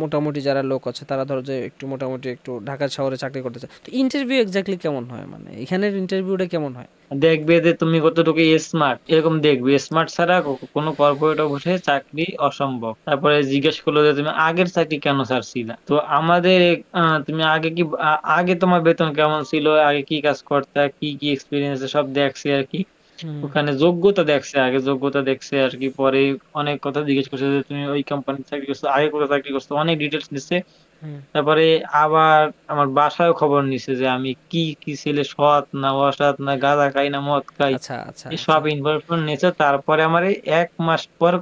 মোটামুটি যারা লোক আছে তারা ধর যে একটু মোটামুটি একটু ঢাকা শহরে চাকরি করতে চায়, তো ইন্টারভিউ এক্স্যাক্টলি কেমন হয়, মানে এখানের ইন্টারভিউটা কেমন হয়? দেখবে যে তুমি কতটুকু স্মার্ট, এরকম দেখবে, স্মার্ট ছাড়া কোনো কর্পোরেট অফিসে চাকরি অসম্ভব। তারপরে জিজ্ঞেস করলো যে তুমি আগের চাকরি কেন ছাড়ছিলা, তো আমাদের তুমি আগে কি আগে তোমার বেতন কেমন ছিল, আগে কি কাজ করতে, কি কি এক্সপিরিয়েন্স, সব দেখছে আর কি। হুম ওখানে যোগ্যতা দেখছে, আগে যোগ্যতা দেখছে আর কি, পরে অনেক কথা জিজ্ঞেস করছে যে তুমি ওই কোম্পানিতে চাকরি করছো, আগে কোথায় চাকরি করছো, অনেক ডিটেলস নিচ্ছে। হুম। তারপরে আবার আমার বাসায় খবর নিছে যে আমি কি কি ছেলে, সৎ না অসৎ, না গাঁজা খাই না মদ খাই, আচ্ছা আচ্ছা এই আচ্ছা। সব ইনফরমেশন নিছে। তারপরে আমার এই 1 মাস পর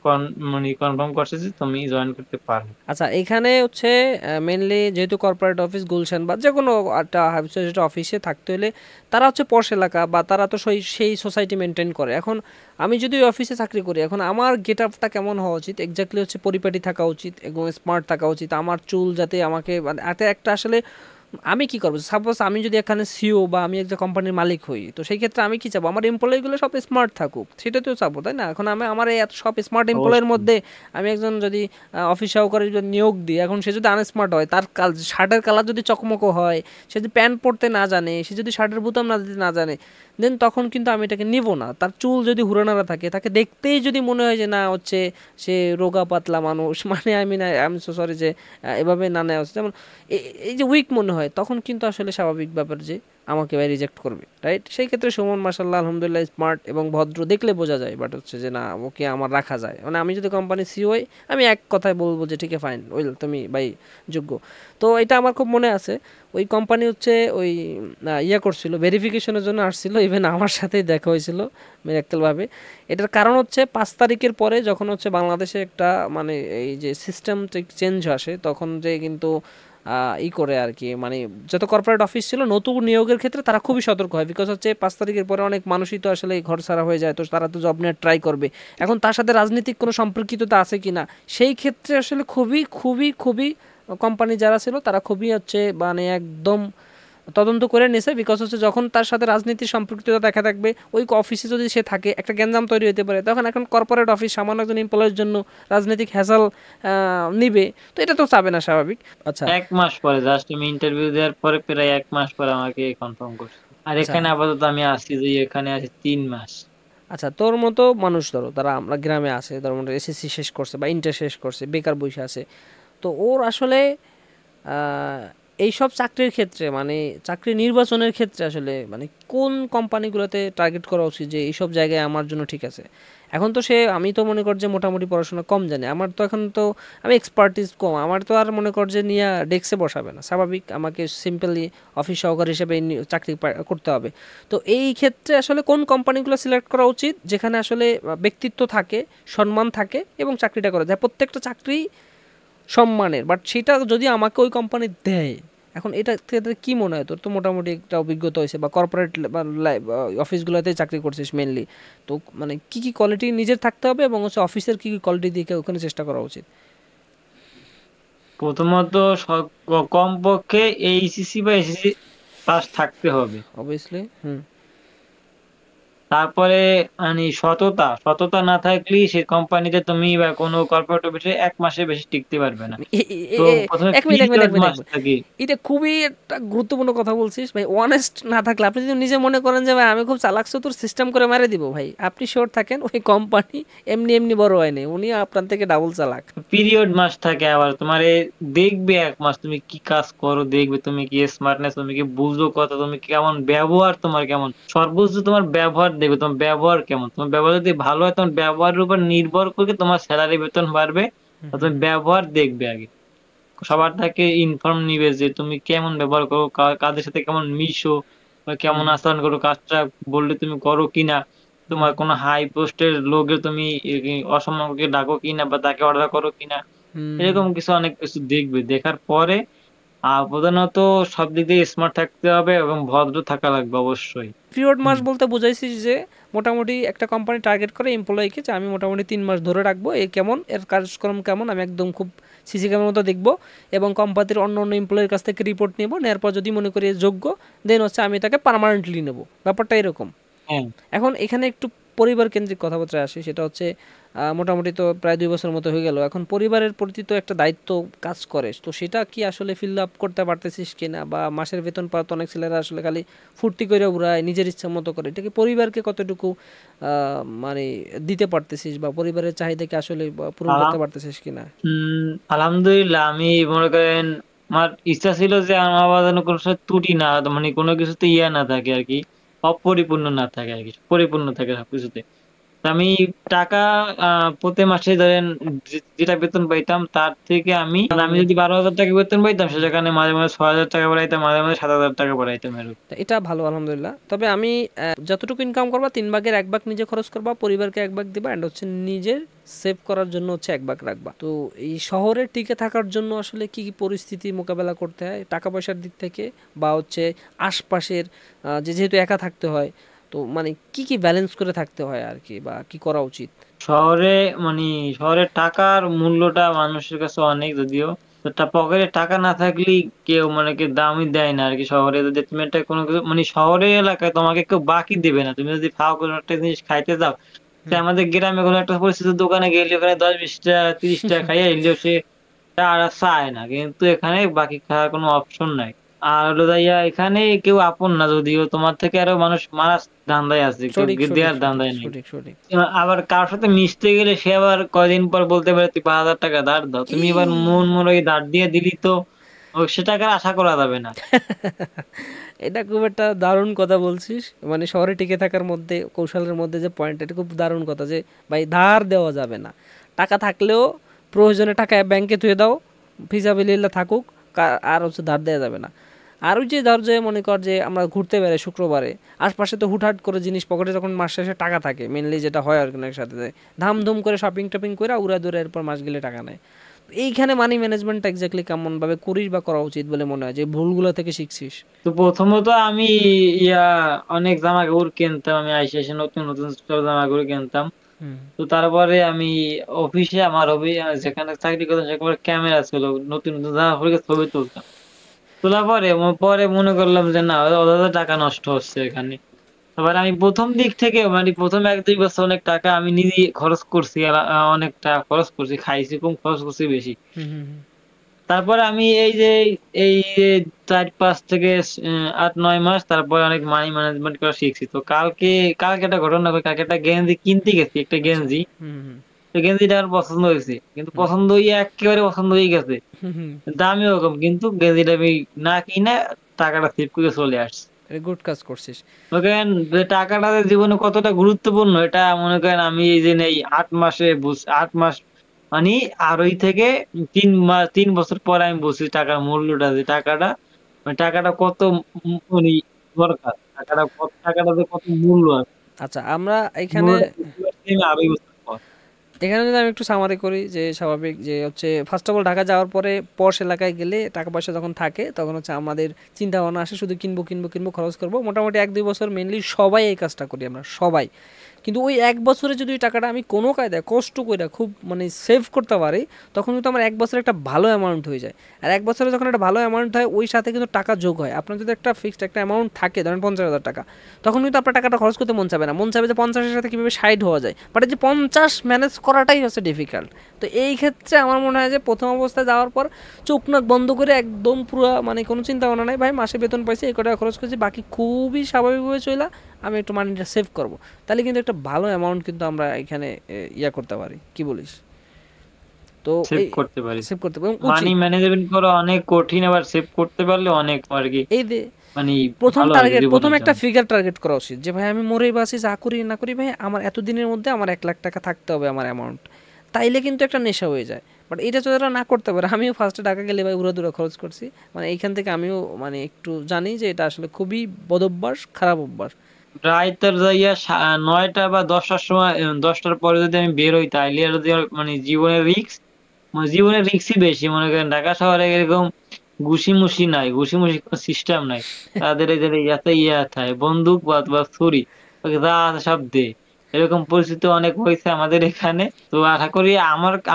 মানে কনফার্ম করছে যে তুমি জয়েন করতে পারো। আচ্ছা, এখানে হচ্ছে মেনলি যেহেতু কর্পোরেট অফিস গুলশান বা যে কোনো একটা যেটা অফিসে থাকতে হলে তারা হচ্ছে পশ এলাকা বা তারা তো সেই সেই সোসাইটি মেনটেন করে। এখন আমি যদি ওই অফিসে চাকরি করি, এখন আমার গেট আপটা কেমন হওয়া উচিত এক্স্যাক্টলি হচ্ছে পরিপাটি থাকা উচিত এবং স্মার্ট থাকা উচিত, আমার চুল যাতে আমাকে মানে এতে একটা আসলে আমি কি করবো, সাপোজ আমি যদি এখানে সিও বা আমি একটা কোম্পানির মালিক হই, তো সেই ক্ষেত্রে আমি কি চাবো আমার এমপ্লয়িগুলো সব স্মার্ট থাকুক, সেটা তো চাবো তাই না? এখন আমি আমার এই এত সব স্মার্ট এমপ্লয়ের অবশ্যই। মধ্যে আমি একজন যদি অফিস সহকারী যদি নিয়োগ দিই, এখন সে যদি আনস্মার্ট হয়, তার শার্টের কালার যদি চকমকো হয়, সে যদি প্যান্ট পরতে না জানে, সে যদি শার্টের বোতাম না দিতে না জানে, দেন তখন কিন্তু আমি এটাকে নিব না। তার চুল যদি হুড়োনাড়া থাকে, তাকে দেখতেই যদি মনে হয় যে না হচ্ছে সে রোগা পাতলা মানুষ মানে আই এম সো সরি যে এভাবে না নেওয়া উচিত, যেমন এই যে উইক মনে হয়, তখন কিন্তু আসলে স্বাভাবিক ব্যাপার যে আমাকে ভাই রিজেক্ট করবে, রাইট? সেই ক্ষেত্রে সুমন মাশাল্লাহ আলহামদুলিল্লাহ স্মার্ট এবং ভদ্র, দেখলে বোঝা যায়, বাট হচ্ছে যে না ওকে আমার রাখা যায়, মানে আমি যদি কোম্পানি সিও হই আমি এক কথায় বলবো যে ঠিক আছে ফাইন, ওয়েল তুমি ভাই যোগ্য। তো এটা আমার খুব মনে আছে, ওই কোম্পানি হচ্ছে ওই ইয়ে করছিল, ভেরিফিকেশনের জন্য আসছিল, ইভেন আমার সাথেই দেখা হয়েছিল মিরাক্কেলভাবে। এটার কারণ হচ্ছে 5 তারিখের পরে যখন হচ্ছে বাংলাদেশে একটা মানে এই যে সিস্টেমটিক চেঞ্জ আসে, তখন যে কিন্তু ই করে আর কি, মানে যত কর্পোরেট অফিস ছিল নতুন নিয়োগের ক্ষেত্রে তারা খুবই সতর্ক হয়, বিকজ হচ্ছে 5 তারিখের পরে অনেক মানুষই তো আসলে ঘর ছাড়া হয়ে যায়, তো তারা তো জব নেওয়ার ট্রাই করবে। এখন তার সাথে রাজনৈতিক কোনো সম্পর্কিততা আছে কি না, সেই ক্ষেত্রে আসলে খুবই খুবই খুবই কোম্পানি যারা ছিল তারা খুবই হচ্ছে মানে একদম তদন্ত করে নিছে, বিকজ হচ্ছে যখন তার সাথে রাজনীতির সম্পৃক্ততা দেখা থাকবে, ওই অফিসে যদি সে থাকে একটা গ্যাঞ্জাম তৈরি হতে পারে, তখন এখন কর্পোরেট অফিস সামান্য একজন এমপ্লয়ের জন্য রাজনৈতিক হ্যাসাল নিবে, তো এটা তো চাবে না, স্বাভাবিক। আচ্ছা 1 মাস পরে, জাস্ট আমি ইন্টারভিউ দেওয়ার পরে প্রায় 1 মাস পরে আমাকে কনফার্ম করছে। আর আচ্ছা এখানে আপাতত আমি আসছি যে এখানে আছি 3 মাস। আচ্ছা, তোর মতো মানুষ ধরো তারা আমরা গ্রামে আছে, ধরো এসএসসি শেষ করছে বা ইন্টার শেষ করছে, বেকার বসে আছে, তো ওর আসলে আহ, এইসব চাকরির ক্ষেত্রে মানে চাকরি নির্বাচনের ক্ষেত্রে আসলে মানে কোন কোম্পানিগুলোতে টার্গেট করা উচিত যে এইসব জায়গায় আমার জন্য ঠিক আছে? এখন তো সে, আমি তো মনে কর যে মোটামুটি পড়াশোনা কম জানি, আমার তো এখন তো আমি এক্সপার্টিস কম, আমার তো আর মনে কর যে নিয়ে ডেস্কে বসাবে না, স্বাভাবিক আমাকে সিম্পলি অফিস সহকারী হিসেবে চাকরি করতে হবে। তো এই ক্ষেত্রে আসলে কোন কোম্পানিগুলো সিলেক্ট করা উচিত যেখানে আসলে ব্যক্তিত্ব থাকে, সম্মান থাকে এবং চাকরিটা করা যায়, প্রত্যেকটা চাকরি সম্মানের, বাট সেটা যদি আমাকে ওই কোম্পানি দেয়, এখন এটা ক্ষেত্রে কি মনে হয় তোর? তো মোটামুটি একটা অভিজ্ঞতা হয়েছে বা কর্পোরেট অফিসগুলোতে চাকরি করছিস মেনলি, তো মানে কি কি কোয়ালিটি নিজের থাকতে হবে এবং হচ্ছে অফিসের কি কি কোয়ালিটি দিয়ে ওখানে চেষ্টা করা উচিত? প্রথমত কমপক্ষে এইচএসসি বা এসএসসি পাস থাকতে হবে। অবভিয়াসলি হুম। তারপরে মানে সততা সততা না থাকলে সে কোম্পানিতে তুমি বা কোনো কর্পোরেট অফিসে ১ মাসের বেশি টিকতে পারবে না। তো প্রথমে এক মিনিট এক মিনিট এক পিরিয়ড মিনিট এক মাস মিনিট, থাকে। এটা খুবই একটা গুরুত্বপূর্ণ কথা বলছিস ভাই। অনেস্ট না থাকলে, আপনি যদি নিজে মনে করেন যে ভাই আমি খুব চালাক চতুর সিস্টেম করে মেরে দিব, ভাই আপনি শিওর থাকেন ওই কোম্পানি এমনি এমনি বড় হয়নি, উনি আপনার থেকে ডাবল চালাক। পিরিয়ড মাস থাকে, আবার তোমারে দেখবে ১ মাস তুমি কি কাজ করো, দেখবে তুমি কি স্মার্টনেস, তুমি কি বুঝো কথা, তুমি কেমন ব্যবহার, তোমার কেমন, সর্বোচ্চ তোমার ব্যবহার দেখবে, তোমার ব্যবহার কেমন। তোমার ব্যবহার যদি ভালো হয়, তোমার ব্যবহারের উপর নির্ভর করে তোমার স্যালারি বেতন বাড়বে। আর তুমি ব্যবহার দেখবে আগে, আচ্ছা। সবার থেকে ইনফর্ম নিবে যে তুমি কেমন ব্যবহার করো, কাদের সাথে কেমন মিশো, বা হুম কেমন হুম আচরণ করো, কাজটা বললে তুমি করো কিনা, হুম তোমার কোনো হাই পোস্টের লোকে তুমি অসম্মানকে ডাকো কিনা বা তাকে অর্ডার করো কিনা, হুম হুম। এরকম কিছু অনেক কিছু দেখবে। দেখার পরে প্রধানত সব দিক দিয়ে স্মার্ট থাকতে হবে এবং ভদ্র থাকা লাগবে অবশ্যই। পিরিয়ড মাস হুম। বলতে বোঝাইছিস যে মোটামুটি একটা কোম্পানি টার্গেট করে এমপ্লয়িকে যে আমি মোটামুটি 3 মাস ধরে রাখবো, এই কেমন এর কাজকর্ম কেমন আমি একদম খুব সিসি ক্যামেরার মতো দেখবো, এবং কোম্পানির অন্য অন্য এমপ্লয়ের কাছ থেকে রিপোর্ট নেব, নেওয়ার পর যদি মনে করি এ যোগ্য, দেন হচ্ছে আমি তাকে পার্মানেন্টলি নেব, ব্যাপারটা এরকম। হ্যাঁ। এখন এখানে একটু পরিবার কেন্দ্রিক কথাবার্তায় আসি, সেটা হচ্ছে মোটামুটি তো প্রায় 2 বছর মতো হয়ে গেল, এখন পরিবারের প্রতি তো একটা দায়িত্ব কাজ করে, তো সেটা কি আসলে ফিল আপ করতে পারতেছিস কিনা, বা মাসের বেতন পাওয়া তো অনেক ছেলেরা আসলে খালি ফুর্তি করে উড়ায় নিজের ইচ্ছা মতো করে, এটা কি পরিবারকে কতটুকু মানে দিতে পারতেছিস, বা পরিবারের চাহিদাকে আসলে পূরণ করতে আলাম পারতেছিস কিনা? উম আলহামদুলিল্লাহ, আমি মনে করেন আমার ইচ্ছা ছিল যে আমার বাবা যেন কোনো সময় ত্রুটি না, মানে কোনো কিছুতে ইয়া না থাকে আর কি, অপরিপূর্ণ না থাকে আর কি, পরিপূর্ণ থাকে সবকিছুতে। তা আমি টাকা প্রতি মাসে ধরেন যেটা বেতন পাইতাম তার থেকে আমি, মানে আমি যদি ১২,০০০ টাকা বেতন পাইতাম, সেখানে মাঝে মাঝে ৬,০০০ টাকা বাড়াইতাম, মাঝে মাঝে ৭,০০০ টাকা বাড়াইতাম এরকম। তা এটা ভালো আলহামদুলিল্লাহ। তবে আমি যতটুকু ইনকাম করবা 3 ভাগের 1 ভাগ নিজে খরচ করবা, পরিবারকে 1 ভাগ দিবা, অ্যান্ড হচ্ছে নিজের সেভ করার জন্য হচ্ছে 1 ভাগ রাখবা। তো এই শহরে টিকে থাকার জন্য আসলে কি কি পরিস্থিতি মোকাবেলা করতে হয় টাকা পয়সার দিক থেকে, বা হচ্ছে আশপাশের যেহেতু একা থাকতে হয়, তো মানে কি কি ব্যালেন্স করে থাকতে হয় আর কি, বা কি করা উচিত? শহরে মানে শহরে টাকার মূল্যটা মানুষের কাছে অনেক, যদিও তো পকেটে টাকা না থাকলেই কেউ মানে কেউ দামই দেয় না আর কি। শহরে যদি তুমি একটা কোনো কিছু মানে শহরের এলাকায় তোমাকে কেউ বাকি দেবে না, তুমি যদি ফাও কোনো একটা জিনিস খাইতে যাও, সে আমাদের গ্রামে কোনো একটা পরিস্থিতির দোকানে গেলে ওখানে ১০ ২০ টাকা ৩০ টাকা খাইয়া এলেও সে আর চায় না, কিন্তু এখানে বাকি খাওয়ার কোনো অপশন নাই। আর হলো যাইয়া এখানে কেউ আপন না, যদিও তোমার থেকে আরো মানুষ মারার ধান্দায় আছে, কেউ সঠিক সঠিক দেওয়ার সঠিক ধান্দায় নাই। সঠিক সঠিক। আবার কারোর সাথে মিশতে গেলে সে আবার কয়দিন পর বলতে পারে তুই ৫,০০০ টাকা ধার দাও, তুমি এবার মন এই মরা ধার দিয়ে দিলি তো সে টাকার আশা করা যাবে না। এটা খুব একটা দারুণ কথা বলছিস, মানে শহরে টিকে থাকার মধ্যে কৌশলের মধ্যে যে পয়েন্ট, এটা খুব দারুণ কথা যে ভাই ধার দেওয়া যাবে না, টাকা থাকলেও প্রয়োজনে টাকা ব্যাংকে থুয়ে দাও, ফিজাবিলিল্লাহ থাকুক, আর হচ্ছে ধার দেওয়া যাবে না। আর ওই যে ধর যে মনে কর যে আমরা ঘুরতে বেরোই শুক্রবারে, আশপাশে তো হুটহাট করে জিনিস পকেটে যখন মাস শেষে টাকা থাকে, মেনলি যেটা হয় অর্গানাইজের সাথে যায় ধামধুম করে শপিং টপিং করে উড়া দূরে, এরপর মাস গেলে টাকা নেয়। এইখানে মানি ম্যানেজমেন্টটা এক্স্যাক্টলি কেমন ভাবে করিস বা করা উচিত বলে মনে হয়, যে ভুলগুলো থেকে শিখছিস? তো প্রথমত আমি ইয়া অনেক জামা কাপড় কিনতাম, আমি আইসা এসে নতুন নতুন সব জামা কাপড় কিনতাম। হুম তো তারপরে আমি অফিসে আমার যেখানে চাকরি করতাম সেখানে ক্যামেরা ছিল, নতুন নতুন জামা কাপড়ের ছবি তুলতাম। তোলার পরে পরে মনে করলাম যে না, অযথা টাকা নষ্ট হচ্ছে এখানে। আবার আমি প্রথম দিক থেকে মানে প্রথম ১ ২ বছর অনেক টাকা আমি নিজে খরচ করছি, আর অনেক টাকা খরচ করছি, খাইছি কম, খরচ করছি বেশি। হুম হুম তারপরে আমি এই যে ৪ ৫ থেকে ৮ ৯ মাস তারপরে অনেক মানি ম্যানেজমেন্ট করা শিখছি। তো কালকে একটা ঘটনা ঘটে, কালকে একটা গেঞ্জি কিনতে গেছি, একটা আচ্ছা। গেঞ্জি। হুম হুম তো গেঞ্জিটা আমার পছন্দ হয়েছে, কিন্তু হুম পছন্দ হয়ে একেবারে পছন্দ হয়ে গেছে, হুম হুম। দামি ওরকম, কিন্তু গেঞ্জিটা আমি না কিনে টাকাটা সেভ করে চলে আসছি। এটা গুড কাজ করছিস। মনে করেন যে টাকাটা যে জীবনে কতটা গুরুত্বপূর্ণ, এটা মনে করেন আমি এই যে এই ৮ মাসে ৮ মাস মানে আর ওই থেকে ৩ মাস ৩ বছর পরে আমি বুঝছি টাকার মূল্যটা, যে টাকাটা মানে টাকাটা কত মানে দরকার, টাকাটা যে কত মূল্য আছে। আচ্ছা, আমরা এখানে মূল্যটা বুঝতে পারছি আমি আড়াই বছর পর। এখানে যদি আমি একটু সামারি করি, যে স্বাভাবিক যে হচ্ছে ফার্স্ট অফ অল ঢাকা যাওয়ার পরে পশ এলাকায় গেলে টাকা পয়সা যখন থাকে তখন হচ্ছে আমাদের চিন্তা ভাবনা আসে শুধু কিনবো কিনবো কিনবো, খরচ করবো। মোটামুটি 1 2 বছর মেনলি সবাই এই কাজটা করি আমরা সবাই। কিন্তু ওই 1 বছরে যদি ওই টাকাটা আমি কোনো কায়দায় কষ্ট কইরা খুব মানে সেভ করতে পারি, তখন কিন্তু আমার 1 বছরে একটা ভালো অ্যামাউন্ট হয়ে যায়। আর 1 বছরে যখন একটা ভালো অ্যামাউন্ট হয়, ওই সাথে কিন্তু টাকা যোগ হয়। আপনার যদি একটা ফিক্সড একটা অ্যামাউন্ট থাকে, ধরেন 50,000 টাকা, তখন কিন্তু আপনার টাকাটা খরচ করতে মন চাবে না, মন চাবে যে 50-এর সাথে কীভাবে 60 হওয়া যায়। বাট এই যে 50 ম্যানেজ করাটাই হচ্ছে ডিফিকাল্ট। তো এই ক্ষেত্রে আমার মনে হয় যে প্রথম অবস্থায় যাওয়ার পর চোখ নাক বন্ধ করে একদম পুরো মানে কোনো চিন্তা ভাবনা নাই, ভাই মাসে বেতন পাইছি, এই কটা খরচ করছি, বাকি খুবই স্বাভাবিকভাবে চলে আমি একটু মানিটা সেভ করব, তাহলে কিন্তু একটা ভালো অ্যামাউন্ট কিন্তু আমরা এখানে ইয়া করতে পারি। কি বলিস? তো সেভ এই করতে পারি। সেভ করতে পারি মানি উচিত। ম্যানেজমেন্ট করা অনেক কঠিন, আবার সেভ করতে পারলে অনেক আর কি এই যে মানে প্রথম ভালো আর কি টার্গেট, প্রথম জীবনের একটা জন্য। ফিগার টার্গেট করা উচিত যে ভাই আমি মরেই বাসি, যা করি না করি ভাই আমার এত দিনের মধ্যে আমার 1 লাখ টাকা থাকতে হবে আমার অ্যামাউন্ট, তাইলে কিন্তু একটা নেশা হয়ে যায়। বাট এটা যদি ওরা না করতে পারে, আমিও ফার্স্টে ঢাকা গেলে ভাই উড়াদুরা খরচ করছি, মানে এইখান থেকে আমিও মানে একটু জানি যে এটা আসলে খুবই বদ অভ্যাস, খারাপ অভ্যাস। রাইতের যাইয়া 9টা বা 10টার সময় 10টার পরে যদি আমি বের হই, তাইলে আর যদি মানে জীবনের রিস্ক, মানে জীবনের রিস্কই বেশি। মনে করেন ঢাকা শহরে এরকম ঘুষিমুষি নাই, ঘুষিমুষি কোনো সিস্টেম নাই। তাদের এই যে ইয়াতে ইয়া থাকে বন্দুক বা ছুরি, ওকে যা আছে সব দে, এরকম পরিস্থিতি অনেক হয়েছে আমাদের এখানে। তো আশা করি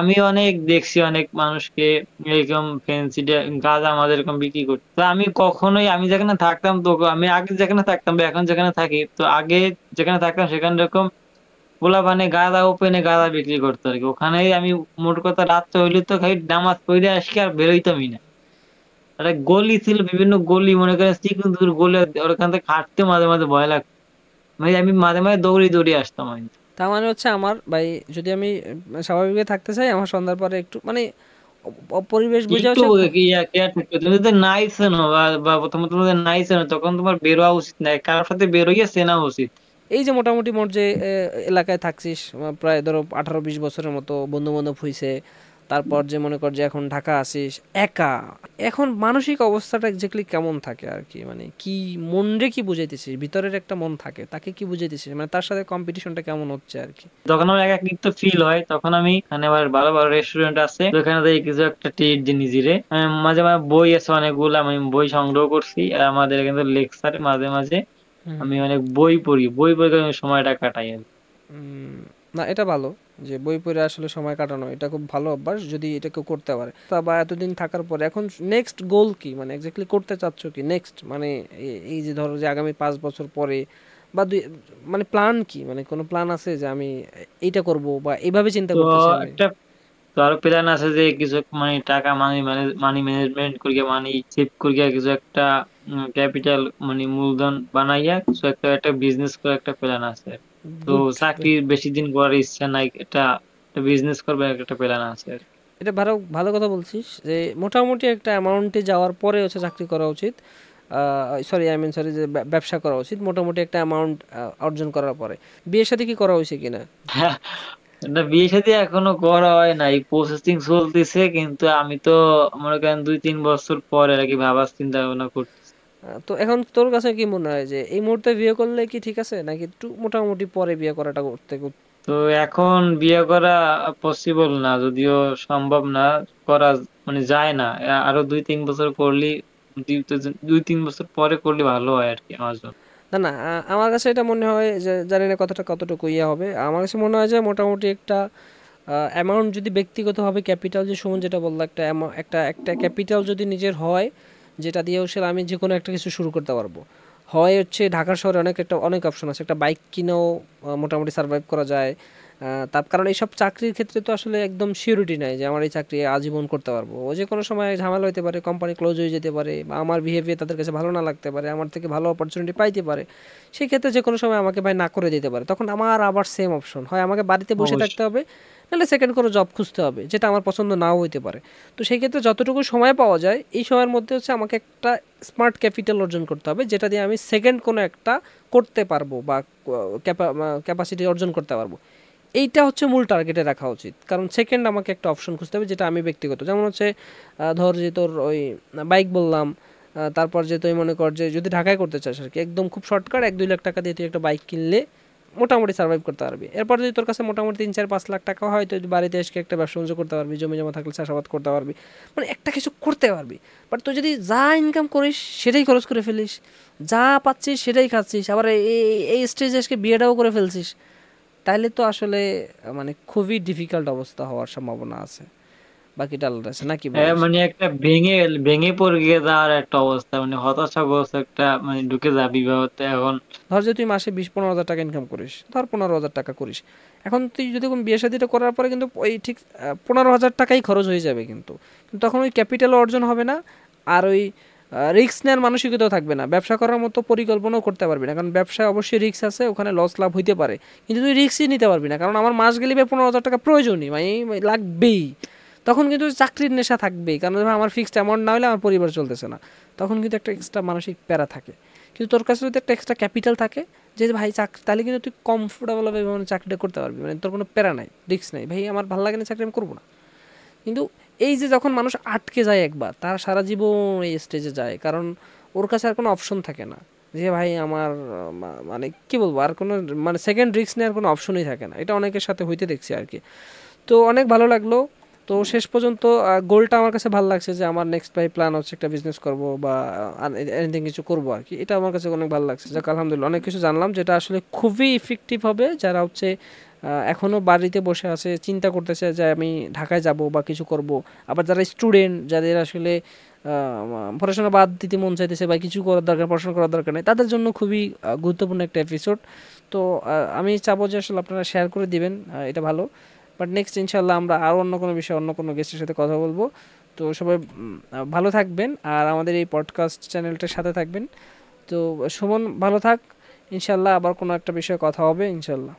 আমি অনেক দেখছি অনেক মানুষকে এরকম ফেন্সি গাঁজা আমাদের এরকম বিক্রি করতে। তো আমি কখনোই, আমি যেখানে থাকতাম, তো আমি আগে যেখানে থাকতাম বা এখন যেখানে থাকি, তো আগে যেখানে থাকতাম সেখানে এরকম পোলাপানে গাঁজা ওপেনে গাঁজা বিক্রি করতো আর কি। ওখানেই আমি মোট কথা রাত্রে হইলে তো খালি নামাজ পড়ে আসি আর বেরোইতামই না। একটা গলি ছিল, বিভিন্ন গলি, মনে করেন চিকন গলি, ওখান থেকে হাঁটতে মাঝে মাঝে ভয় লাগতো। মানে আমি মাঝে মাঝে দৌড়িয়ে দৌড়িয়ে আসতাম আমি। তার মানে হচ্ছে আমার ভাই যদি আমি স্বাভাবিকভাবে থাকতে চাই, আমার সন্ধ্যার পরে একটু মানে পরিবেশ বুঝে একটু হচ্ছে কেয়ার থাকতে হবে। তুমি যদি নাই চেনো বা প্রথমত তুমি যদি নাই চেনো, তখন তোমার বের হওয়া উচিত নাই, কারোর সাথে বের হইয়া চেনা উচিত। এই যে মোটামুটি মোট যে এলাকায় থাকছিস, প্রায় ধরো 18-20 বছরের মতো বন্ধু বান্ধব হইছে, তারপর যে মনে কর যে এখন ঢাকা আসিস একা, এখন মানসিক অবস্থাটা এক্স্যাক্টলি কেমন থাকে আর কি, মানে কি মন রে কি বুঝাইতেছিস, ভিতরের একটা মন থাকে তাকে কি বুঝাইতেছিস, মানে তার সাথে কম্পিটিশনটা কেমন হচ্ছে আর কি? যখন আমার একাকিত্ব ফিল হয়, তখন আমি এখানে আবার ভালো ভালো রেস্টুরেন্ট আছে, তো ওখানে যাই কিছু একটা ট্রিট দিই নিজেরে। মাঝে মাঝে বই আছে অনেকগুলো, আমি বই সংগ্রহ করছি। আর আমাদের কিন্তু লেকচার মাঝে মাঝে হুম। আমি অনেক বই পড়ি, বই পড়ে আমি সময়টা কাটাই আর কি। না এটা ভালো, যে বই পড়ে আসলে সময় কাটানো এটা খুব ভালো অভ্যাস যদি এটা কেউ করতে পারে। তা বা এতদিন থাকার পরে এখন নেক্সট গোল কি, মানে এক্স্যাক্টলি করতে চাচ্ছ কি নেক্সট, মানে এই যে ধরো যে আগামী 5 বছর পরে বা মানে প্ল্যান কি, মানে কোনো প্ল্যান আছে যে আমি এইটা করব বা এইভাবে চিন্তা তো করতেছি আমি? একটা, তো আরো প্ল্যান আছে যে কিছু মানে টাকা মানি ম্যানেজমেন্ট করিয়া, মানি সেভ করিয়া কিছু একটা ক্যাপিটাল মানে মূলধন বানাইয়া কিছু একটা একটা বিজনেস করে একটা প্ল্যান আছে। তো গুড। চাকরি বেশি দিন করার ইচ্ছা নাই, এটা একটা বিজনেস করবে একটা প্ল্যান আছে আর কি। এটা ভালো ভালো কথা বলছিস যে মোটামুটি একটা অ্যামাউন্টে যাওয়ার পরে হচ্ছে চাকরি করা উচিত, সরি আই মিন সরি, যে ব্যবসা করা উচিত মোটামুটি একটা অ্যামাউন্ট অর্জন করার পরে। বিয়ের সাথে কি করা হয়েছে কিনা? হ্যাঁ, এটা বিয়ে শাদী এখনো করা হয় নাই, প্রসেসিং চলতেছে। কিন্তু আমি তো মনে করেন 2-3 বছর পরে আর কি ভাবার চিন্তা ভাবনা করতেছি। তো এখন তোর কাছে কি মনে হয় যে এই মুহূর্তে বিয়ে করলে কি ঠিক আছে, নাকি একটু মোটামুটি পরে বিয়ে করাটা করতে তো এখন বিয়ে করা পসিবল না, যদিও সম্ভব না করা, মানে যায় না। আরো 2-3 বছর করলে, 2-3 বছর পরে করলে ভালো হয় আর কি আমার জন্য। না না আমার কাছে এটা মনে হয় যে জানি না কথাটা কতটুকু ইয়ে হবে, আমার কাছে মনে হয় যে মোটামুটি একটা অ্যামাউন্ট যদি ব্যক্তিগতভাবে ক্যাপিটাল, যে সুমন যেটা বললো, একটা একটা একটা ক্যাপিটাল যদি নিজের হয়, যেটা দিয়ে হচ্ছে আমি যে কোনো একটা কিছু শুরু করতে পারবো। হয় হচ্ছে ঢাকা শহরে অনেক অপশন আছে, একটা বাইক কিনেও মোটামুটি সার্ভাইভ করা যায়। তার কারণ এইসব চাকরির ক্ষেত্রে তো আসলে একদম সিউরিটি নাই যে আমার এই চাকরি আজীবন করতে পারবো, ও যে কোনো সময় ঝামেলা হতে পারে, কোম্পানি ক্লোজ হয়ে যেতে পারে, বা আমার বিহেভিয়ার তাদের কাছে ভালো না লাগতে পারে, আমার থেকে ভালো অপরচুনিটি পাইতে পারে। সেই ক্ষেত্রে যে কোনো সময় আমাকে ভাই না করে দিতে পারে, তখন আমার আবার সেম অপশন হয় আমাকে বাড়িতে বসে থাকতে অবশ্যই। হবে, নাহলে সেকেন্ড কোনো জব খুঁজতে হবে, যেটা আমার পছন্দ নাও হইতে পারে। তো সেই ক্ষেত্রে যতটুকু সময় পাওয়া যায় এই সময়ের মধ্যে হচ্ছে আমাকে একটা স্মার্ট ক্যাপিটাল অর্জন করতে হবে, যেটা দিয়ে আমি সেকেন্ড কোনো একটা করতে পারবো বা ক্যাপাসিটি অর্জন করতে পারবো। এইটা হচ্ছে মূল টার্গেটে রাখা উচিত, কারণ সেকেন্ড আমাকে একটা অপশন খুঁজতে হবে যেটা আমি ব্যক্তিগত, যেমন হচ্ছে ধর যে তোর ওই বাইক বললাম, তারপর যে তুই মনে কর যে যদি ঢাকায় করতে চাস আর কি, একদম খুব শর্টকাট 1-2 লাখ টাকা দিয়ে তুই একটা বাইক কিনলে মোটামুটি সার্ভাইভ করতে পারবি। এরপর যদি তোর কাছে মোটামুটি 3-4-5 লাখ টাকা হয়, তুই বাড়িতে এসে একটা ব্যবসা বাণিজ্য করতে পারবি, জমি জমা থাকলে চাষাবাদ করতে পারবি, মানে একটা কিছু করতে পারবি। বাট তুই যদি যা ইনকাম করিস সেটাই খরচ করে ফেলিস, যা পাচ্ছিস সেটাই খাচ্ছিস, আবার এই স্টেজে এসে বিয়েটাও করে ফেলছিস, তাহলে তো আসলে মানে খুবই ডিফিকাল্ট অবস্থা হওয়ার সম্ভাবনা আছে, বাকিটা আল্লাহর আছে, নাকি বলেন? মানে একটা ভেঙে ভেঙে পড়ে গিয়ে যাওয়ার একটা অবস্থা, মানে হতাশাগ্রস্ত একটা মানে ঢুকে যা বিবাহতে এখন। ধর যে তুই মাসে 20-15 হাজার টাকা ইনকাম করিস, ধর 15 হাজার টাকা করিস, এখন তুই যদি কোনো বিয়ে শাদিটা করার পরে কিন্তু ওই ঠিক 15 হাজার টাকাই খরচ হয়ে যাবে, কিন্তু কিন্তু তখন ওই ক্যাপিটাল অর্জন হবে না, আর ওই রিস্ক নেওয়ার মানসিকতাও থাকবে না, ব্যবসা করার মতো পরিকল্পনাও করতে পারবি না, কারণ ব্যবসায় অবশ্যই রিস্ক আছে, ওখানে লস লাভ হইতে পারে, কিন্তু তুই রিস্কই নিতে পারবি না, কারণ আমার মাস গেলে 15 হাজার টাকা প্রয়োজনই মানে লাগবেই। তখন কিন্তু চাকরির নেশা থাকবেই, কারণ আমার ফিক্সড অ্যামাউন্ট না হলে আমার পরিবার চলতেছে না, তখন কিন্তু একটা এক্সট্রা মানসিক প্যারা থাকে। কিন্তু তোর কাছে যদি একটা এক্সট্রা ক্যাপিটাল থাকে, যে ভাই চাকরি, তাহলে কিন্তু তুই কমফোর্টেবলভাবে মানে চাকরিটা করতে পারবি, মানে তোর কোনো প্যারা নাই, রিস্ক নাই, ভাই আমার ভালো লাগে না চাকরি আমি করবো না। কিন্তু এই যে যখন মানুষ আটকে যায় একবার, তার সারা জীবন এই স্টেজে যায়, কারণ ওর কাছে আর কোনো অপশন থাকে না, যে ভাই আমার মানে কি বলবো, আর কোনো মানে সেকেন্ড রিস্ক নেওয়ার কোনো অপশনই থাকে না। এটা অনেকের সাথে হইতে দেখছি আর কি। তো অনেক ভালো লাগলো। তো শেষ পর্যন্ত গোলটা আমার কাছে ভালো লাগছে, যে আমার নেক্সট প্ল্যান হচ্ছে একটা বিজনেস করব বা এনিথিং কিছু করব আর কি, এটা আমার কাছে অনেক ভালো লাগছে। যাক আলহামদুলিল্লাহ, অনেক কিছু জানলাম যেটা আসলে খুবই ইফেক্টিভ হবে যারা হচ্ছে এখনও বাড়িতে বসে আছে, চিন্তা করতেছে যে আমি ঢাকায় যাব বা কিছু করব, আবার যারা স্টুডেন্ট, যাদের আসলে পড়াশোনা বাদ দিতে মন চাইতেছে বা কিছু করার দরকার, পড়াশোনা করার দরকার নেই, তাদের জন্য খুবই গুরুত্বপূর্ণ একটা এপিসোড। তো আমি চাবো যে আসলে আপনারা শেয়ার করে দিবেন, এটা ভালো। বাট নেক্সট ইনশাল্লাহ আমরা আরও অন্য কোনো বিষয়ে অন্য কোনো গেস্টের সাথে কথা বলবো। তো সবাই ভালো থাকবেন, আর আমাদের এই পডকাস্ট চ্যানেলটার সাথে থাকবেন। তো সুমন ভালো থাক, ইনশাল্লাহ আবার কোনো একটা বিষয়ে কথা হবে ইনশাল্লাহ।